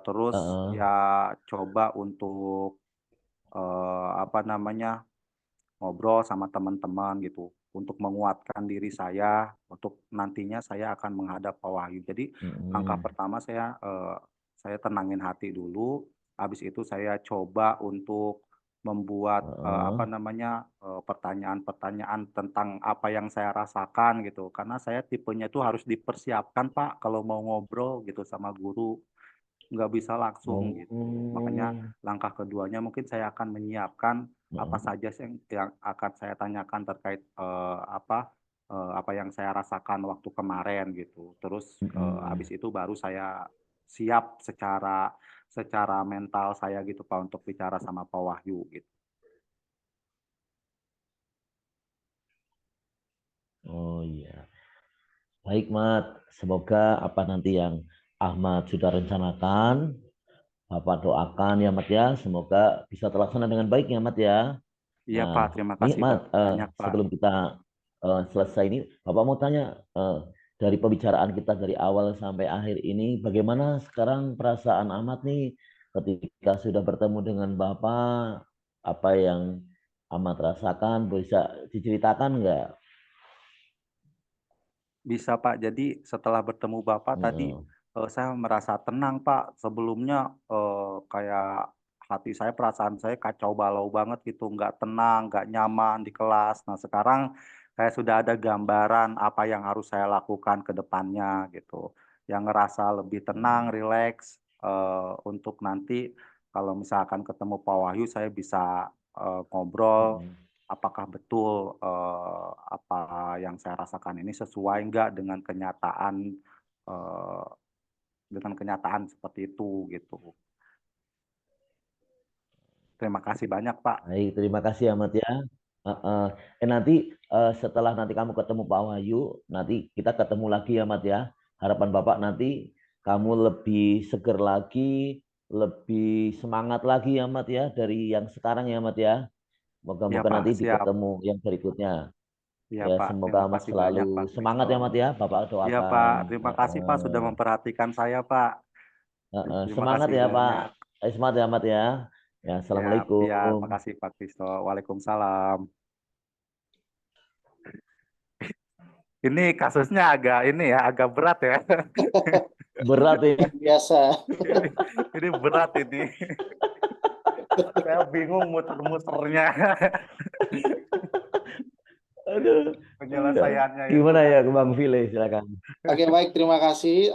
terus Heeh. ya coba untuk apa namanya, ngobrol sama teman-teman gitu, untuk menguatkan diri saya, untuk nantinya saya akan menghadap Pak Wahyu. Jadi langkah Mm-mm. pertama saya tenangin hati dulu, habis itu saya coba untuk membuat, Heeh. apa namanya, pertanyaan-pertanyaan tentang apa yang saya rasakan gitu. Karena saya tipenya itu harus dipersiapkan, Pak, kalau mau ngobrol gitu sama guru, nggak bisa langsung gitu. Makanya Oh. langkah keduanya mungkin saya akan menyiapkan apa Heeh. saja sih yang akan saya tanyakan terkait, apa yang saya rasakan waktu kemarin gitu. Terus, Mm-mm. habis itu baru saya siap secara secara mental saya gitu, Pak, untuk bicara sama Pak Wahyu gitu. Oh iya. Baik, Mat. Semoga apa nanti yang Ahmad sudah rencanakan, Bapak doakan ya, Mat ya. Semoga bisa terlaksana dengan baik ya, Mat ya. Iya, Pak, Nah, terima ini kasih Mat, banyak, Pak. sebelum kita selesai ini, Bapak mau tanya dari pembicaraan kita dari awal sampai akhir ini, bagaimana sekarang perasaan Ahmad nih ketika sudah bertemu dengan Bapak? Apa yang Ahmad rasakan? Bisa diceritakan nggak? Bisa, Pak. Jadi setelah bertemu Bapak tadi, Heeh. saya merasa tenang, Pak. Sebelumnya, kayak hati saya, perasaan saya kacau balau banget gitu, nggak tenang, nggak nyaman di kelas. Nah, sekarang kayak sudah ada gambaran apa yang harus saya lakukan ke depannya gitu. Yang ngerasa lebih tenang, rileks, untuk nanti kalau misalkan ketemu Pak Wahyu saya bisa, ngobrol Heeh. apakah betul, apa yang saya rasakan ini sesuai nggak eee, dengan kenyataan seperti itu, gitu. Terima kasih banyak, Pak. Baik, terima kasih Ahmad ya. Heeh. Nanti setelah nanti kamu ketemu Pak Wahyu, nanti kita ketemu lagi ya Mat ya. Harapan Bapak nanti kamu lebih seger lagi, lebih semangat lagi ya Mat ya dari yang sekarang ya Mat ya. Iya, Moga-moga Pak, nanti siap. ketemu yang berikutnya. Iya, Ya Pak, semoga terima Ahmad kasih banyak, Pak selalu Kristo. semangat ya Mat ya. Bapak Iya, Pak, doakan. terima kasih, Pak, sudah Heeh. memperhatikan saya, Pak. Heeh. Terima Semangat kasih ya Pak. banyak. Semangat ya Mat ya. Ya, Siap siap, Assalamualaikum. makasih, Pak Kristo. Waalaikumsalam. Ini kasusnya agak ini ya, agak berat ya. Berat ini. Biasa. Ini ini berat ini. Saya bingung muter-muternya. Aduh. Iya. Penyelesaiannya itu Gimana kan ya gitu. Bang Vile, silakan. Oke, baik, terima kasih.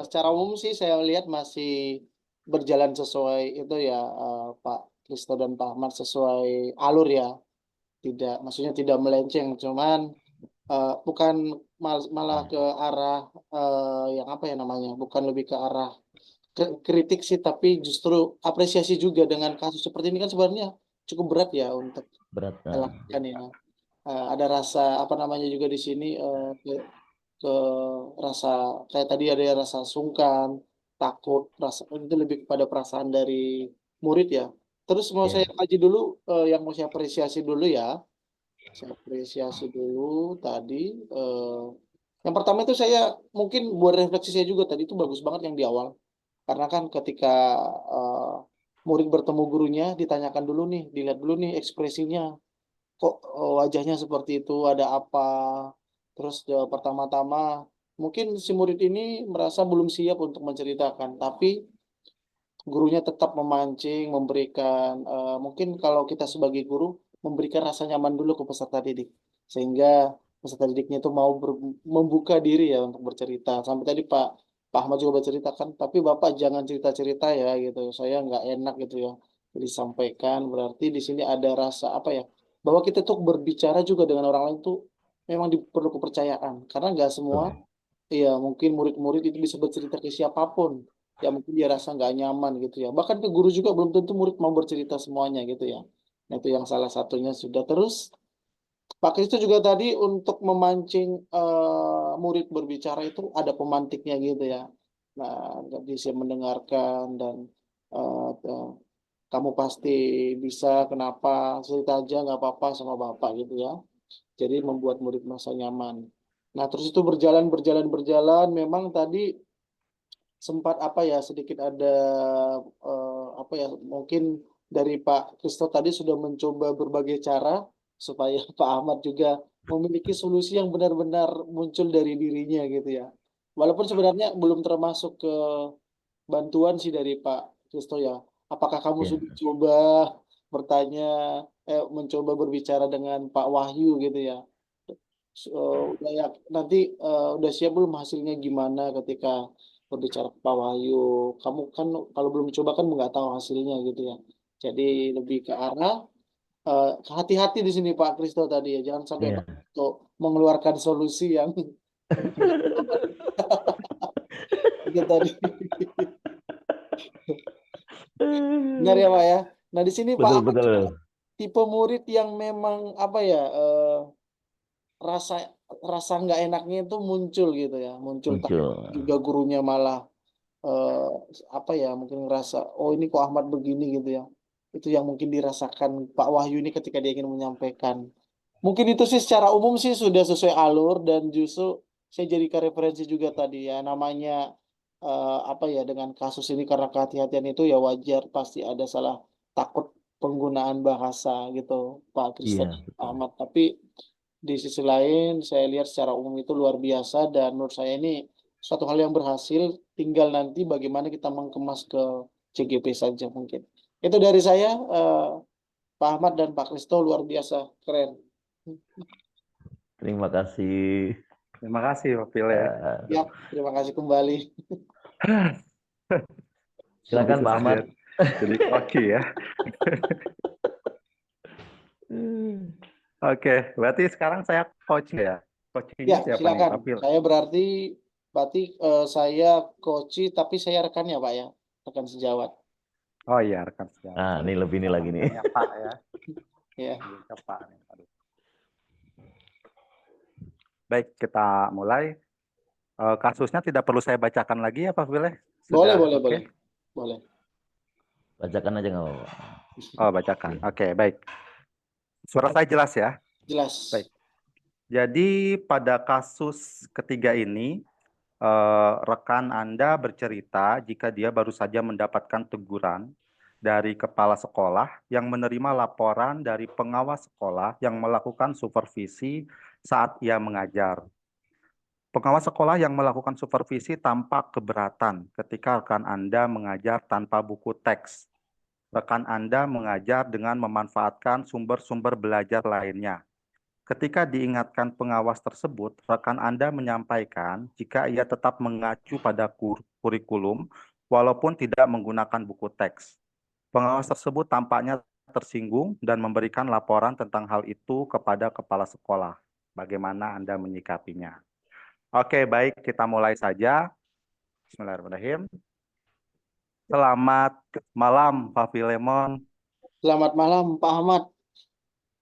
Secara umum sih saya lihat masih berjalan sesuai itu ya, Pak Kristo dan Pak Ahmad, sesuai alur ya. Tidak, maksudnya tidak melenceng, cuman bukan malah ke arah yang apa ya namanya, bukan lebih ke arah kritik sih, tapi justru apresiasi juga. Dengan kasus seperti ini kan sebenarnya cukup berat ya untuk Berat. dilakukan ya. Ada rasa apa namanya juga di sini, ke rasa kayak tadi ada rasa sungkan, takut, rasa itu lebih kepada perasaan dari murid ya. Terus mau saya Ya. kaji dulu, yang mau saya apresiasi dulu ya. Saya apresiasi dulu tadi. eh, yang pertama itu saya mungkin buat refleksi saya juga tadi itu bagus banget yang di awal. Karena kan ketika eh, murid bertemu gurunya, ditanyakan dulu nih, dilihat dulu nih ekspresinya. Kok wajahnya seperti itu, ada apa? Terus pertama-tama mungkin si murid ini merasa belum siap untuk menceritakan, tapi gurunya tetap memancing, memberikan mungkin kalau kita sebagai guru memberikan rasa nyaman dulu ke peserta didik, sehingga peserta didiknya itu mau membuka diri ya untuk bercerita. Sampai tadi Pak Ahmad juga berceritakan, tapi Bapak jangan cerita-cerita ya gitu, saya nggak enak gitu ya. Jadi sampaikan, berarti di sini ada rasa apa ya, bahwa kita tuh berbicara juga dengan orang lain tuh memang perlu kepercayaan, karena nggak semua. Betul. Iya, mungkin murid-murid itu bisa bercerita ke siapapun. Ya mungkin dia rasa nggak nyaman gitu ya. Bahkan ke guru juga belum tentu murid mau bercerita semuanya gitu ya. Nah, itu yang salah satunya sudah. Terus Pak Kristo juga tadi untuk memancing murid berbicara itu ada pemantiknya gitu ya. Nah, nggak bisa mendengarkan dan kamu pasti bisa, kenapa, cerita aja nggak apa-apa sama Bapak gitu ya. Jadi membuat murid merasa nyaman. Nah, terus itu berjalan, berjalan, berjalan. Memang tadi sempat apa ya, sedikit ada apa ya, mungkin dari Pak Kristo tadi sudah mencoba berbagai cara supaya Pak Ahmad juga memiliki solusi yang benar-benar muncul dari dirinya gitu ya. Walaupun sebenarnya belum termasuk ke bantuan sih dari Pak Kristo ya. Apakah kamu Ya. sudah coba bertanya, mencoba berbicara dengan Pak Wahyu gitu ya? Udah ya, nanti udah siap belum hasilnya gimana ketika berbicara ke Pak Wahyu? Kamu kan kalau belum coba kan nggak tahu hasilnya gitu ya. Jadi lebih ke arah hati-hati di sini Pak Kristo tadi ya. Jangan sampai Pak Iya. Kristo mengeluarkan solusi yang itu tadi. Benar ya Pak ya. Nah di sini Pak Betul Ahmad juga betul. tipe murid yang memang apa ya, rasa rasa nggak enaknya itu muncul gitu ya, muncul tapi Muncul. juga gurunya malah eh, apa ya, mungkin ngerasa oh ini kok Ahmad begini gitu ya. Itu yang mungkin dirasakan Pak Wahyu ini ketika dia ingin menyampaikan. Mungkin itu sih secara umum sih sudah sesuai alur, dan justru saya jadikan referensi juga tadi ya, namanya apa ya, dengan kasus ini karena kehati-hatian itu ya wajar pasti ada salah takut penggunaan bahasa gitu Pak Kristen Iya, betul. Ahmad. Tapi di sisi lain saya lihat secara umum itu luar biasa, dan menurut saya ini suatu hal yang berhasil, tinggal nanti bagaimana kita mengemas ke CGP saja mungkin. Itu dari saya, Pak Ahmad dan Pak Kristo luar biasa keren. Terima kasih. Terima kasih Pak File. Eh, Ya, terima kasih kembali. Kok Silakan bisa Pak Ahmad. saya jadi koki ya? Oke, berarti sekarang saya coach ya. Ya, Coachingnya siapa nih, silakan. Pak Fil? Saya berarti saya coachi, tapi saya rekan ya, Pak ya, rekan sejawat. Oh iya, rekan sejawat. Nah, ini Sorry. lebih ini lagi nih. Manggilnya Pak ya. Ya, Manggilnya Pak nih. Aduh. Baik, kita mulai. Kasusnya tidak perlu saya bacakan lagi ya, Pak Fil? boleh, Sudah boleh, oke? boleh, boleh. Bacakan aja nggak apa-apa. Oh, bacakan. Oke, baik. Suara saya jelas ya? Jelas. Baik. Jadi pada kasus ketiga ini, rekan Anda bercerita jika dia baru saja mendapatkan teguran dari kepala sekolah yang menerima laporan dari pengawas sekolah yang melakukan supervisi saat ia mengajar. Pengawas sekolah yang melakukan supervisi tampak keberatan ketika rekan Anda mengajar tanpa buku teks. Rekan Anda mengajar dengan memanfaatkan sumber-sumber belajar lainnya. Ketika diingatkan pengawas tersebut, rekan Anda menyampaikan jika ia tetap mengacu pada kurikulum walaupun tidak menggunakan buku teks. Pengawas tersebut tampaknya tersinggung dan memberikan laporan tentang hal itu kepada kepala sekolah. Bagaimana Anda menyikapinya? Oke, baik, kita mulai saja. Bismillahirrahmanirrahim. Selamat malam, Pak Filemon. Selamat malam, Pak Ahmad.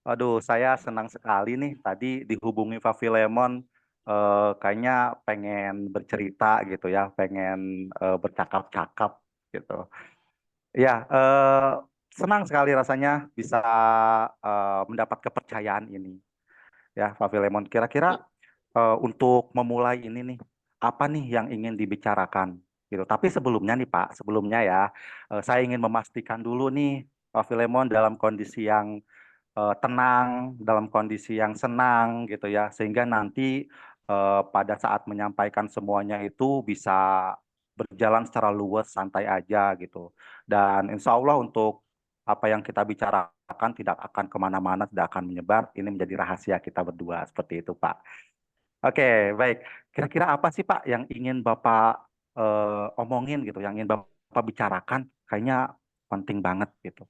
Aduh, saya senang sekali nih tadi dihubungi Pak Filemon. Kayaknya pengen bercerita gitu ya, pengen bercakap-cakap gitu. Ya, senang sekali rasanya bisa mendapat kepercayaan ini. Ya, Pak Filemon. Kira-kira untuk memulai ini nih, apa nih yang ingin dibicarakan gitu. Tapi sebelumnya nih Pak, sebelumnya ya, saya ingin memastikan dulu nih, Pak Filemon dalam kondisi yang tenang, dalam kondisi yang senang gitu ya, sehingga nanti pada saat menyampaikan semuanya itu bisa berjalan secara luwes, santai aja gitu. Dan insya Allah untuk apa yang kita bicarakan tidak akan kemana-mana, tidak akan menyebar. Ini menjadi rahasia kita berdua, seperti itu Pak. Oke, baik. Kira-kira apa sih Pak yang ingin Bapak omongin gitu, yang ingin Bapak bicarakan? Kayaknya penting banget gitu.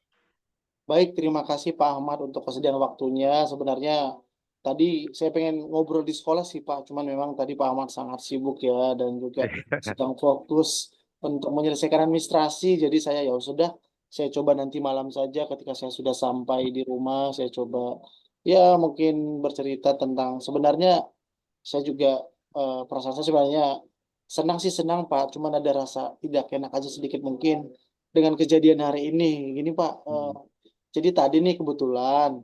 Baik, terima kasih Pak Ahmad untuk kesediaan waktunya. Sebenarnya tadi saya pengen ngobrol di sekolah sih Pak, cuman memang tadi Pak Ahmad sangat sibuk ya dan juga sedang fokus untuk menyelesaikan administrasi. Jadi saya ya sudah, saya coba nanti malam saja ketika saya sudah sampai di rumah, saya coba ya mungkin bercerita tentang sebenarnya saya juga perasaan saya sebenarnya senang sih senang Pak, cuman ada rasa tidak enak aja sedikit mungkin dengan kejadian hari ini. Gini Pak, Hmm. jadi tadi nih kebetulan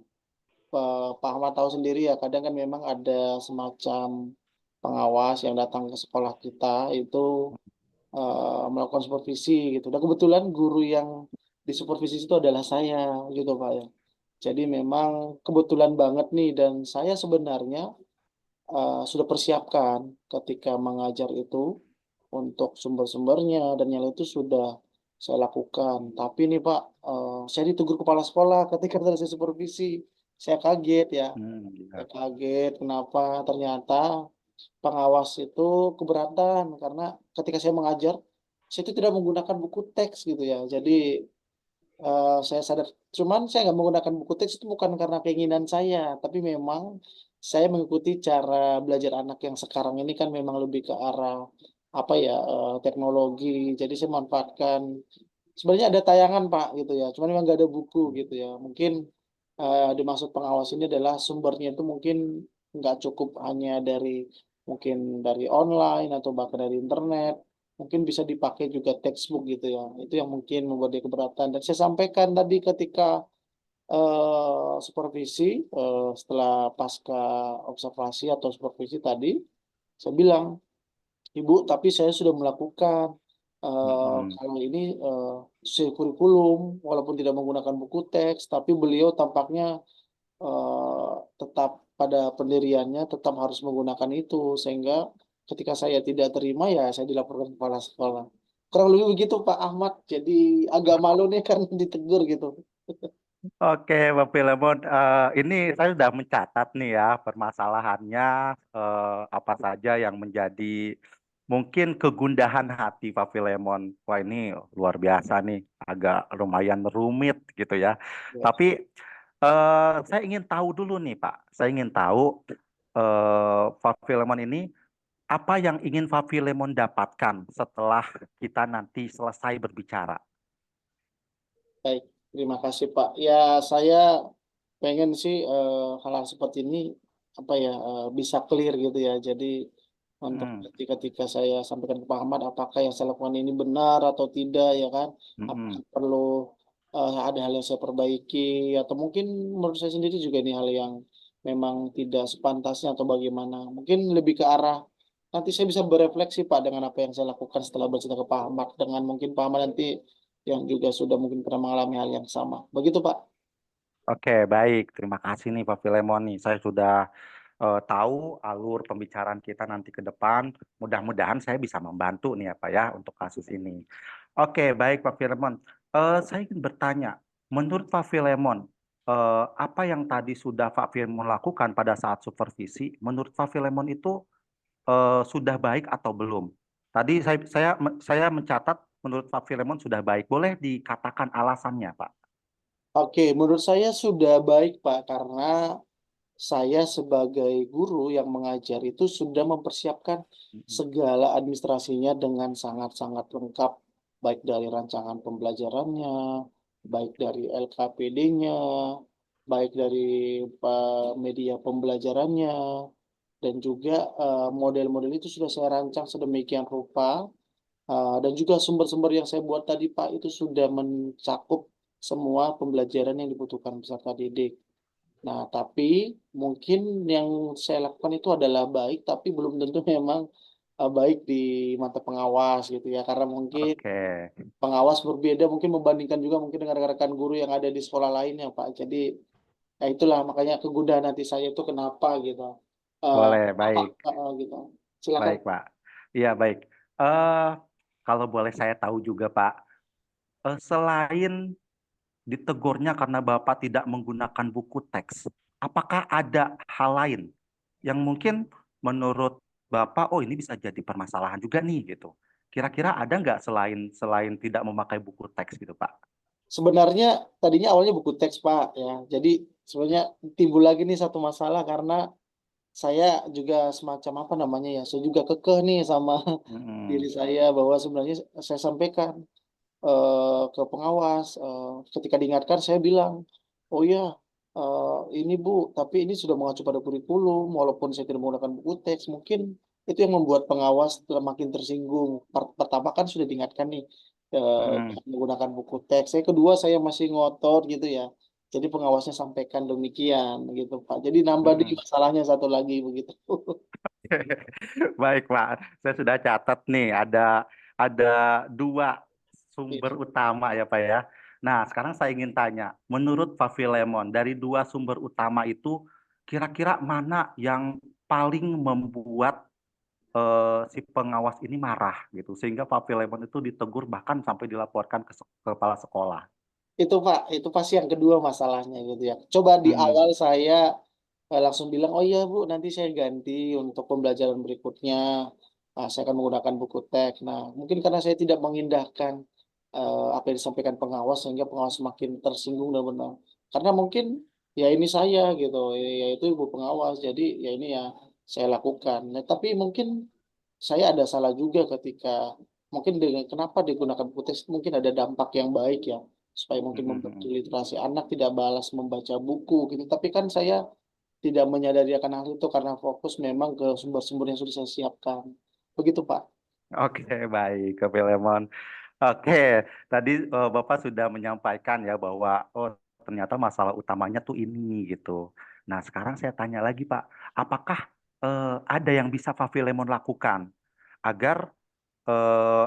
Pak Ahmad tahu sendiri ya, kadang kan memang ada semacam pengawas yang datang ke sekolah kita itu melakukan supervisi gitu. Dan kebetulan guru yang disupervisi itu adalah saya gitu Pak ya. Jadi memang kebetulan banget nih dan saya sebenarnya sudah persiapkan ketika mengajar itu untuk sumber-sumbernya dan yang lain itu sudah saya lakukan. Tapi nih Pak, saya ditegur kepala sekolah ketika saya supervisi. Saya kaget ya, saya Ya. kaget kenapa ternyata pengawas itu keberatan karena ketika saya mengajar, saya itu tidak menggunakan buku teks gitu ya. Jadi saya sadar, cuman saya nggak menggunakan buku teks itu bukan karena keinginan saya, tapi memang saya mengikuti cara belajar anak yang sekarang ini kan memang lebih ke arah apa ya teknologi. Jadi saya manfaatkan. Sebenarnya ada tayangan Pak gitu ya, cuman memang nggak ada buku gitu ya. Mungkin dimaksud pengawas ini adalah sumbernya itu mungkin nggak cukup hanya dari mungkin dari online atau bahkan dari internet. Mungkin bisa dipakai juga textbook gitu ya. Itu yang mungkin membuat dia keberatan. Dan saya sampaikan tadi ketika supervisi setelah pasca observasi atau supervisi tadi, saya bilang, Ibu, tapi saya sudah melakukan Mm-mm. kalau ini sesuai kurikulum, walaupun tidak menggunakan buku teks, tapi beliau tampaknya eh, tetap pada pendiriannya, tetap harus menggunakan itu, sehingga ketika saya tidak terima ya saya dilaporkan ke kepala sekolah. Kurang lebih begitu Pak Ahmad. Jadi agak malu nih karena ditegur gitu. Oke, Pak Filemon, ini saya sudah mencatat nih ya permasalahannya apa saja yang menjadi mungkin kegundahan hati Pak Filemon. Wah ini luar biasa nih, agak lumayan rumit gitu ya. Ya. Tapi saya ingin tahu dulu nih Pak, saya ingin tahu Pak Filemon ini apa yang ingin Pak Filemon dapatkan setelah kita nanti selesai berbicara. Baik, terima kasih Pak. Ya, saya pengen sih hal-hal seperti ini apa ya bisa clear gitu ya. Jadi untuk Hmm, ketika saya sampaikan ke Pak Ahmad, apakah yang saya lakukan ini benar atau tidak ya kan? Apakah mm-mm. perlu ada hal yang saya perbaiki atau mungkin menurut saya sendiri juga ini hal yang memang tidak sepantasnya atau bagaimana? Mungkin lebih ke arah nanti saya bisa berefleksi Pak dengan apa yang saya lakukan setelah bercerita ke Pak Ahmad dengan mungkin Pak Ahmad nanti yang juga sudah mungkin pernah mengalami hal yang sama. Begitu, Pak. Oke, baik. Terima kasih nih Pak Filemon nih. Saya sudah tahu alur pembicaraan kita nanti ke depan. Mudah-mudahan saya bisa membantu nih ya Pak ya untuk kasus ini. Oke, baik Pak Filemon. Saya ingin bertanya, menurut Pak Filemon, apa yang tadi sudah Pak Filemon lakukan pada saat supervisi, menurut Pak Filemon itu sudah baik atau belum? Tadi saya mencatat menurut Pak Filemon sudah baik. Boleh dikatakan alasannya, Pak? Oke, menurut saya sudah baik, Pak, karena saya sebagai guru yang mengajar itu sudah mempersiapkan Mm-mm. segala administrasinya dengan sangat-sangat lengkap, baik dari rancangan pembelajarannya, baik dari LKPD-nya, baik dari media pembelajarannya, dan juga model-model itu sudah saya rancang sedemikian rupa. Dan juga sumber-sumber yang saya buat tadi, Pak, itu sudah mencakup semua pembelajaran yang dibutuhkan peserta didik. Nah, tapi mungkin yang saya lakukan itu adalah baik, tapi belum tentu memang baik di mata pengawas gitu ya, karena mungkin Oke, pengawas berbeda mungkin membandingkan juga mungkin dengan rekan-rekan guru yang ada di sekolah lainnya Pak. Jadi ya itulah makanya kegundahan hati saya itu kenapa gitu. boleh, Apa baik, gitu. Silakan. baik Pak. Iya baik. Eh, kalau boleh saya tahu juga Pak, selain ditegurnya karena Bapak tidak menggunakan buku teks, apakah ada hal lain yang mungkin menurut Bapak, oh ini bisa jadi permasalahan juga nih gitu. Kira-kira ada nggak selain selain tidak memakai buku teks gitu Pak? Sebenarnya tadinya awalnya buku teks Pak ya. Jadi sebenarnya timbul lagi nih satu masalah karena saya juga semacam apa namanya ya, saya juga kekeh nih sama diri Mm-mm. saya bahwa sebenarnya saya sampaikan ke pengawas, ketika diingatkan saya bilang, "Oh ya, ini Bu, tapi ini sudah mengacu pada kurikulum, walaupun saya tidak menggunakan buku teks." Mungkin itu yang membuat pengawas makin tersinggung. Pertama kan sudah diingatkan nih, Mm-mm. jangan menggunakan buku teks. Yang kedua saya masih ngotot gitu ya. Jadi pengawasnya sampaikan demikian gitu, Pak. Jadi nambah di Mm-mm. masalahnya satu lagi begitu. Baik, Pak. Saya sudah catat nih, ada dua sumber utama ya, Pak ya. Nah, sekarang saya ingin tanya, menurut Pak Filemon, dari dua sumber utama itu, kira-kira mana yang paling membuat si pengawas ini marah gitu, sehingga Pak Filemon itu ditegur bahkan sampai dilaporkan ke kepala sekolah. Itu Pak, itu pasti yang kedua masalahnya gitu ya. Coba di awal Mm-mm. saya langsung bilang, oh iya Bu, nanti saya ganti untuk pembelajaran berikutnya. Saya akan menggunakan buku teks. Nah, mungkin karena saya tidak mengindahkan apa yang disampaikan pengawas, sehingga pengawas makin tersinggung dan benar. Karena mungkin ya ini saya gitu, ya itu Ibu pengawas. Jadi ya ini ya saya lakukan. Nah, tapi mungkin saya ada salah juga ketika mungkin dengan kenapa digunakan buku teks mungkin ada dampak yang baik ya supaya mungkin membantu Mm-mm. literasi anak tidak balas membaca buku gitu. Tapi kan saya tidak menyadari akan hal itu karena fokus memang ke sumber-sumber yang sudah saya siapkan. Begitu, Pak. Oke, baik, ke Filemon. Oke, tadi Bapak sudah menyampaikan ya bahwa oh ternyata masalah utamanya tuh ini gitu. Nah, sekarang saya tanya lagi Pak, apakah ada yang bisa Pak Filemon lakukan agar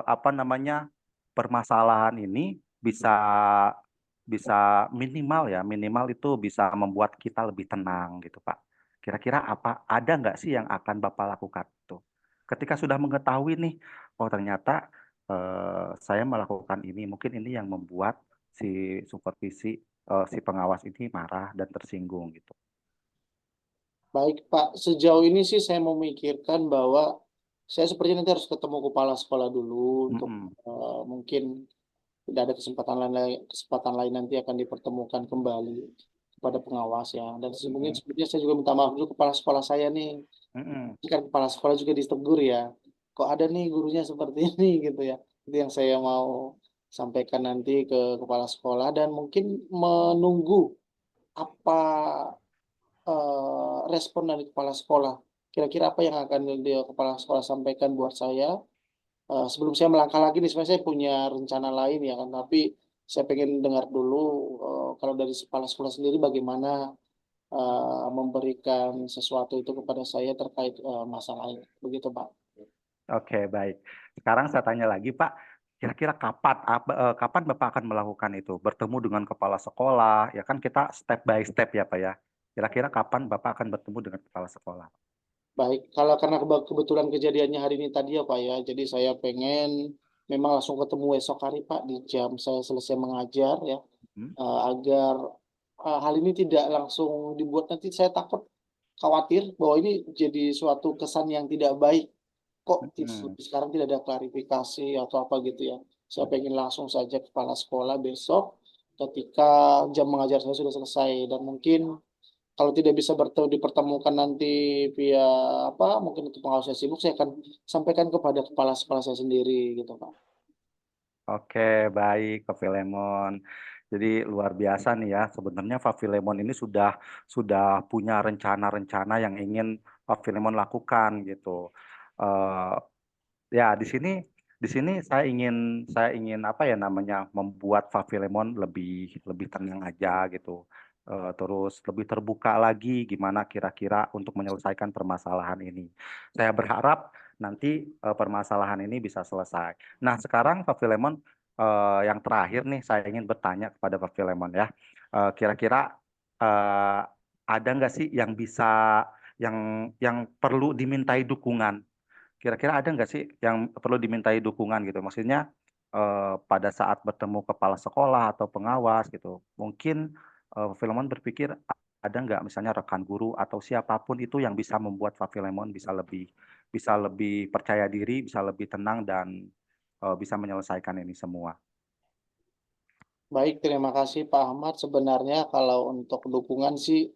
apa namanya permasalahan ini bisa bisa minimal ya, minimal itu bisa membuat kita lebih tenang gitu Pak. Kira-kira apa ada nggak sih yang akan Bapak lakukan tuh? Ketika sudah mengetahui nih, oh ternyata saya melakukan ini, mungkin ini yang membuat si supervisi, si pengawas ini marah dan tersinggung gitu. Baik, Pak. Sejauh ini sih saya memikirkan bahwa saya sepertinya nanti harus ketemu kepala sekolah dulu untuk Mm-mm. mungkin tidak ada kesempatan lain nanti akan dipertemukan kembali kepada pengawas ya. Dan mungkin Mm-mm. sebelumnya saya juga minta maaf dulu kepala sekolah saya nih. Mm-mm. Ini kan kepala sekolah juga ditegur ya. Kok ada nih gurunya seperti ini gitu ya. Itu yang saya mau sampaikan nanti ke kepala sekolah dan mungkin menunggu apa respon dari kepala sekolah. Kira-kira apa yang akan dia kepala sekolah sampaikan buat saya. Sebelum saya melangkah lagi nih, sebenarnya saya punya rencana lain ya kan, tapi saya pengen dengar dulu kalau dari kepala sekolah sendiri bagaimana memberikan sesuatu itu kepada saya terkait masalah ini. Begitu, Pak. Oke, baik. Sekarang saya tanya lagi, Pak. Kira-kira kapan Bapak akan melakukan itu? Bertemu dengan kepala sekolah, ya kan kita step by step ya, Pak ya. Kira-kira kapan Bapak akan bertemu dengan kepala sekolah? Baik, kalau karena kebetulan kejadiannya hari ini tadi ya Pak ya, jadi saya pengen memang langsung ketemu esok hari Pak di jam saya selesai mengajar ya, Hmm? agar hal ini tidak langsung dibuat nanti saya takut khawatir bahwa ini jadi suatu kesan yang tidak baik. Kok Hmm. sekarang tidak ada klarifikasi atau apa gitu ya. Saya pengen langsung saja ke kepala sekolah besok ketika jam mengajar saya sudah selesai dan mungkin kalau tidak bisa dipertemukan nanti via apa mungkin itu pengawasnya sibuk saya akan sampaikan kepada kepala sekolah saya sendiri gitu Pak. Oke, baik, Pak Filemon. Jadi luar biasa nih ya. Sebenarnya Pak Filemon ini sudah punya rencana-rencana yang ingin Pak Filemon lakukan gitu. Eh, Ya, di sini saya ingin apa ya namanya membuat Filemon lebih lebih tenang aja gitu. Terus lebih terbuka lagi gimana kira-kira untuk menyelesaikan permasalahan ini. Saya berharap nanti permasalahan ini bisa selesai. Nah, sekarang Pak Filemon, yang terakhir nih saya ingin bertanya kepada Pak Filemon ya. Kira-kira ada nggak sih yang bisa yang perlu dimintai dukungan? Kira-kira ada nggak sih yang perlu dimintai dukungan gitu? Maksudnya pada saat bertemu kepala sekolah atau pengawas gitu, mungkin Filemon berpikir ada nggak misalnya rekan guru atau siapapun itu yang bisa membuat Pak Filemon bisa lebih percaya diri, bisa lebih tenang dan bisa menyelesaikan ini semua. Baik, terima kasih Pak Ahmad. Sebenarnya kalau untuk dukungan sih,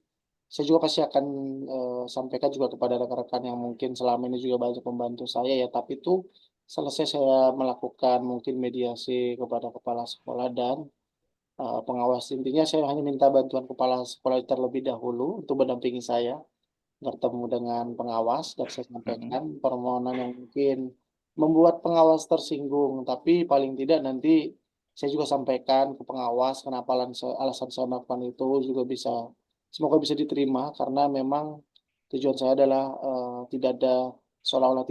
saya juga pasti akan sampaikan juga kepada rekan-rekan yang mungkin selama ini juga banyak membantu saya ya. Tapi itu selesai saya melakukan mungkin mediasi kepada kepala sekolah dan pengawas. Intinya saya hanya minta bantuan kepala sekolah terlebih dahulu untuk mendampingi saya bertemu dengan pengawas dan saya sampaikan permohonan yang mungkin membuat pengawas tersinggung, tapi paling tidak nanti saya juga sampaikan ke pengawas kenapa alasan saya melakukan itu juga bisa semoga bisa diterima karena memang tujuan saya adalah tidak ada seolah-olah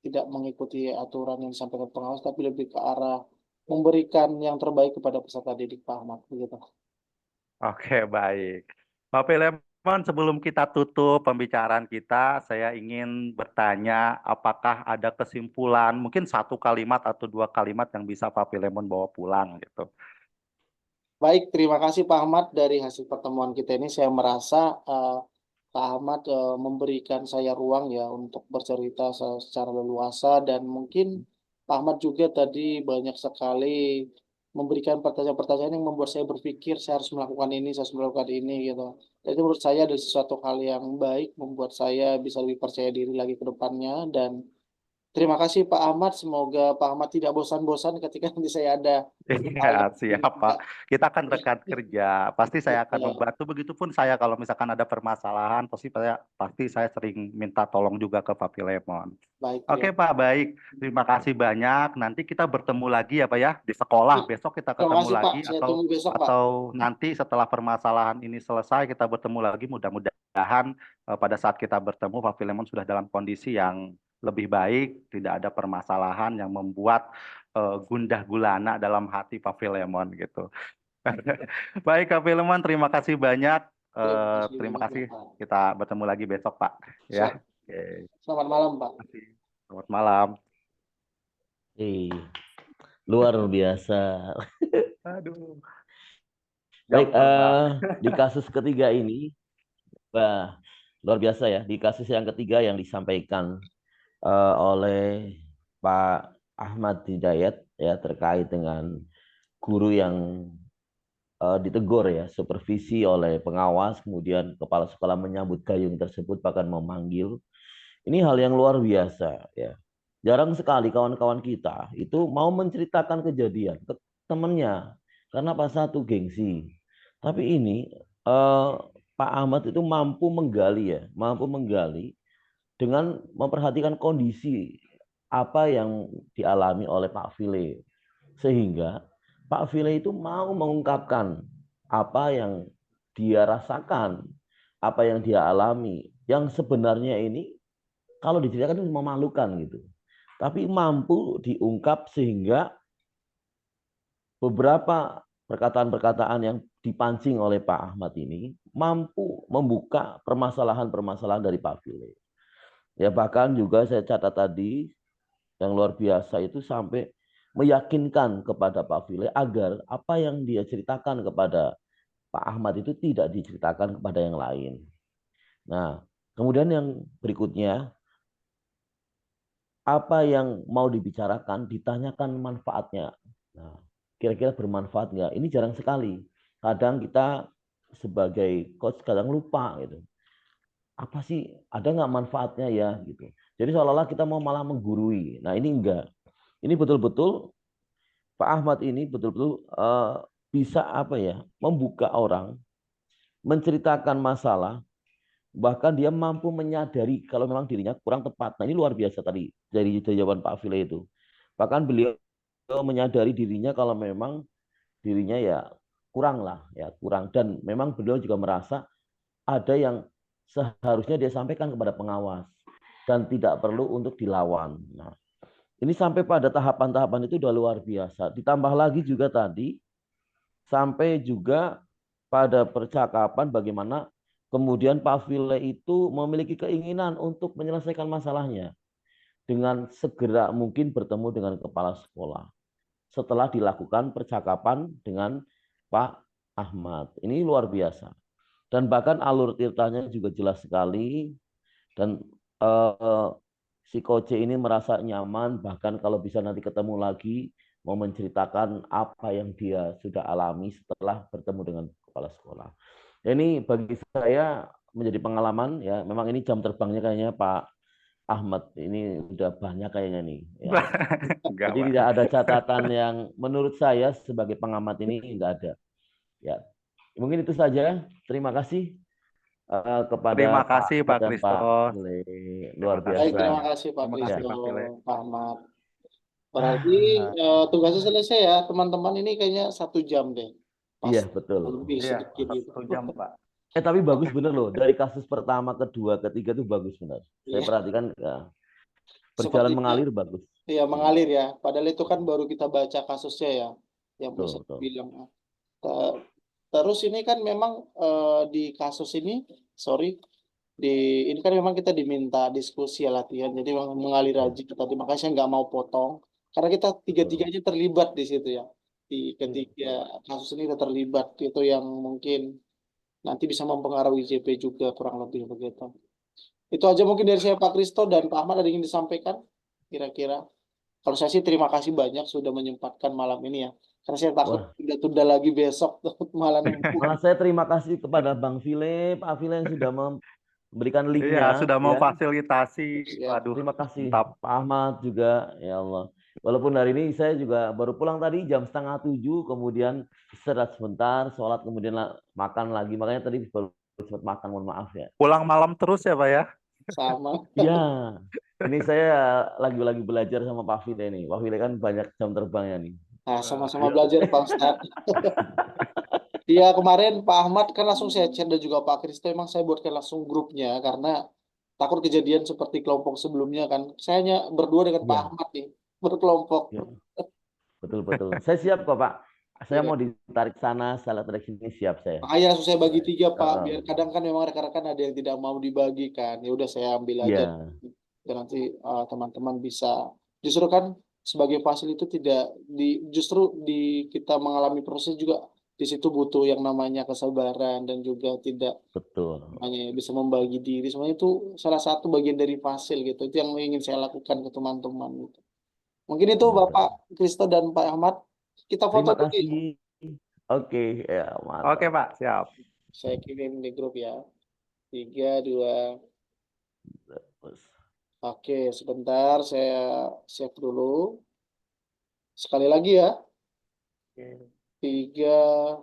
tidak mengikuti aturan yang disampaikan pengawas tapi lebih ke arah memberikan yang terbaik kepada peserta didik Pak Ahmad begitu. Oke, baik. Pak Filemon, sebelum kita tutup pembicaraan kita, saya ingin bertanya apakah ada kesimpulan, mungkin satu kalimat atau dua kalimat yang bisa Pak Filemon bawa pulang gitu. Baik, terima kasih Pak Ahmad. Dari hasil pertemuan kita ini saya merasa Pak Ahmad memberikan saya ruang ya untuk bercerita secara leluasa dan mungkin Pak Ahmad juga tadi banyak sekali memberikan pertanyaan-pertanyaan yang membuat saya berpikir saya harus melakukan ini, saya harus melakukan ini gitu. Dan itu menurut saya adalah sesuatu hal yang baik membuat saya bisa lebih percaya diri lagi ke depannya dan terima kasih Pak Ahmad. Semoga Pak Ahmad tidak bosan-bosan ketika nanti saya ada hal Iya, yang siap Pak. Kita akan rekan tidak kerja. Pasti saya akan membantu. Begitupun saya kalau misalkan ada permasalahan, pasti saya sering minta tolong juga ke Pak Filemon. baik, Oke terima Pak, baik. Terima kasih banyak. Nanti kita bertemu lagi ya Pak ya di sekolah. kasih. Besok kita Terima ketemu kasih Pak. lagi Saya tunggu besok Pak. atau nanti setelah permasalahan ini selesai kita bertemu lagi. Mudah-mudahan pada saat kita bertemu Pak Filemon sudah dalam kondisi yang lebih baik, tidak ada permasalahan yang membuat gundah gulana dalam hati Pak Filemon gitu. Baik Kak Filemon, terima kasih banyak. Terima kasih Terima banyak kasih. Pak. Kita bertemu lagi besok Pak. Siap. Ya. Oke. Selamat malam Pak. Terima kasih. Selamat malam. Luar biasa. Aduh. Baik, Gampang banget. di kasus ketiga ini, luar biasa ya. Di kasus yang ketiga yang disampaikan oleh Pak Ahmad Hidayat ya terkait dengan guru yang ditegur ya, supervisi oleh pengawas, kemudian kepala sekolah menyambut gayung tersebut bahkan memanggil. Ini hal yang luar biasa ya. Jarang sekali kawan-kawan kita itu mau menceritakan kejadian ke temannya karena pas satu gengsi. Tapi ini Pak Ahmad itu mampu menggali dengan memperhatikan kondisi apa yang dialami oleh Pak File. Sehingga Pak File itu mau mengungkapkan apa yang dia rasakan, apa yang dia alami, yang sebenarnya ini kalau diceritakan itu memalukan gitu. Tapi mampu diungkap sehingga beberapa perkataan-perkataan yang dipancing oleh Pak Ahmad ini mampu membuka permasalahan-permasalahan dari Pak File. Ya bahkan juga saya catat tadi yang luar biasa itu sampai meyakinkan kepada Pak File agar apa yang dia ceritakan kepada Pak Ahmad itu tidak diceritakan kepada yang lain. Nah, kemudian yang berikutnya, apa yang mau dibicarakan ditanyakan manfaatnya. Nah, kira-kira bermanfaat nggak? Ini jarang sekali. Kadang kita sebagai coach kadang lupa gitu. Apa sih, ada nggak manfaatnya ya gitu. Jadi seolah-olah kita mau malah menggurui. Nah ini enggak. Ini betul-betul Pak Ahmad ini betul-betul bisa apa ya, membuka orang, menceritakan masalah, bahkan dia mampu menyadari kalau memang dirinya kurang tepat. Nah ini luar biasa tadi dari jawaban Pak File itu. Bahkan beliau menyadari dirinya kalau memang dirinya ya kurang lah, ya kurang. Dan memang beliau juga merasa ada yang seharusnya dia sampaikan kepada pengawas. dan tidak perlu untuk dilawan. Nah, ini sampai pada tahapan-tahapan itu udah luar biasa. Ditambah lagi juga tadi sampai juga pada percakapan bagaimana kemudian Pak File itu memiliki keinginan untuk menyelesaikan masalahnya dengan segera mungkin bertemu dengan kepala sekolah setelah dilakukan percakapan dengan Pak Ahmad. Ini luar biasa. Dan bahkan alur ceritanya juga jelas sekali. Dan si Koce ini merasa nyaman, bahkan kalau bisa nanti ketemu lagi, mau menceritakan apa yang dia sudah alami setelah bertemu dengan kepala sekolah. Ini bagi saya menjadi pengalaman ya. Memang ini jam terbangnya kayaknya Pak Ahmad ini udah banyak kayaknya nih. Ya. Enggak, Jadi Pak. tidak ada catatan yang menurut saya sebagai pengamat ini enggak ada. Ya, mungkin itu saja. Terima kasih Terima kepada Pak kasih Ahmad Pak dan Kristo. Pak File. Luar Terima kasih Baik, biasa. terima banyak. kasih Pak Terima Ya. kasih Kristo, Pak File. Pak Ahmad. Berarti tugasnya selesai ya, teman-teman. Ini kayaknya 1 jam deh. Pas Iya, betul. lebih Iya, sedikit itu. 1 jam, Pak. Tapi bagus bener loh. Dari kasus pertama, kedua, ketiga tuh bagus bener. Saya Iya, perhatikan ya, berjalan sepertinya mengalir bagus. ya mengalir ya. Padahal itu kan baru kita baca kasusnya ya, yang Betul, bisa betul. bilang. Te- Terus ini kan memang di kasus ini, sorry, ini kan memang kita diminta diskusi ya latihan. Jadi memang mengalir Ya, aja kita. Makanya saya nggak mau potong, karena kita betul. tiga-tiganya terlibat di situ ya. Di ketiga kasus ini kita terlibat, itu yang mungkin nanti bisa mempengaruhi JP juga kurang lebih begitu. Itu aja mungkin dari saya Pak Kristo dan Pak Ahmad, ada yang ingin disampaikan kira-kira. Kalau saya sih terima kasih banyak sudah menyempatkan malam ini ya. Karena saya takut Wah, tunda-tunda lagi besok malah numpuk. malah saya terima kasih kepada Bang File, Pak File yang sudah memberikan Iya, linknya. sudah Ya. memfasilitasi. Siap. Waduh, Terima kasih mantap. Pak Ahmad juga. Ya Allah. Walaupun hari ini saya juga baru pulang tadi jam 6:30, kemudian istirahat sebentar, sholat, kemudian makan lagi. Makanya tadi baru sempat makan, mohon maaf ya. Pulang malam terus ya, Pak ya? Sama. Iya, ini saya lagi belajar sama Pak Fide nih. Pak Fide kan banyak jam terbangnya nih. Nah, sama-sama Dia, belajar Pak Ustadz. Iya, kemarin Pak Ahmad kan langsung saya chat dan juga Pak Kristo, emang saya buatkan langsung grupnya karena takut kejadian seperti kelompok sebelumnya kan. Saya hanya berdua dengan Pak ya, Ahmad nih, berkelompok. ya, betul. Saya siap kok Pak. Saya Iya. mau ditarik sana, salah tarik sini, siap saya. Makanya langsung saya bagi 3 Pak, Heeh. biar kadang kan memang rekan-rekan ada yang tidak mau dibagikan. Ya udah saya ambil aja. Iya, Dan nanti teman-teman bisa, justru kan sebagai fasil itu tidak justru di kita mengalami proses juga di situ butuh yang namanya kesabaran dan juga tidak betul. namanya bisa membagi diri, semuanya itu salah satu bagian dari fasil gitu. Itu yang ingin saya lakukan ke teman-teman gitu. Mungkin itu Bapak Betul. Kristo dan Pak Ahmad, kita foto Terima dulu ya. kasih. Oke, ya Oke, mantap. Pak, siap. Saya kirim di grup ya. 3, 2. Oke, sebentar saya save dulu. Sekali lagi ya. 3,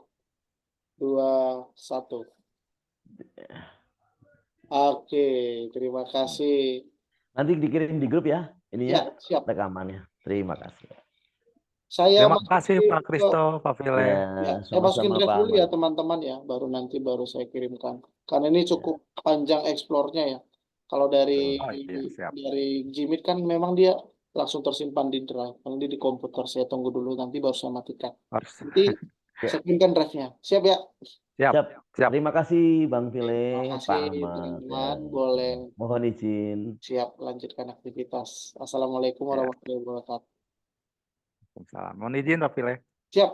2, 1. Oke, terima kasih. Nanti dikirim di grup ya, ininya Ya, siap. rekamannya. Terima kasih. Saya Terima kasih masukin Pak ke, Kristo, Pak File. Ya, ya, saya masukin sama-sama drive Pak dulu ya Ahmad. teman-teman ya, baru saya kirimkan. Karena ini Ya, cukup panjang eksplornya ya. Kalau betul. Oh iya, siap. dari Jimit kan memang dia langsung tersimpan di drive. Kalau di komputer saya tunggu dulu, nanti baru saya matikan. Harus. Nanti Ya, saya kirimkan drive-nya. Siap ya? Siap, siap. siap. Terima kasih Bang Oke, File, terima Pak kasih Ahmad. Ya. teman-teman. Boleh Mohon izin. siap lanjutkan aktivitas. Assalamualaikum Ya, warahmatullahi wabarakatuh. Waalaikumsalam. Mohon izin Pak File. Siap.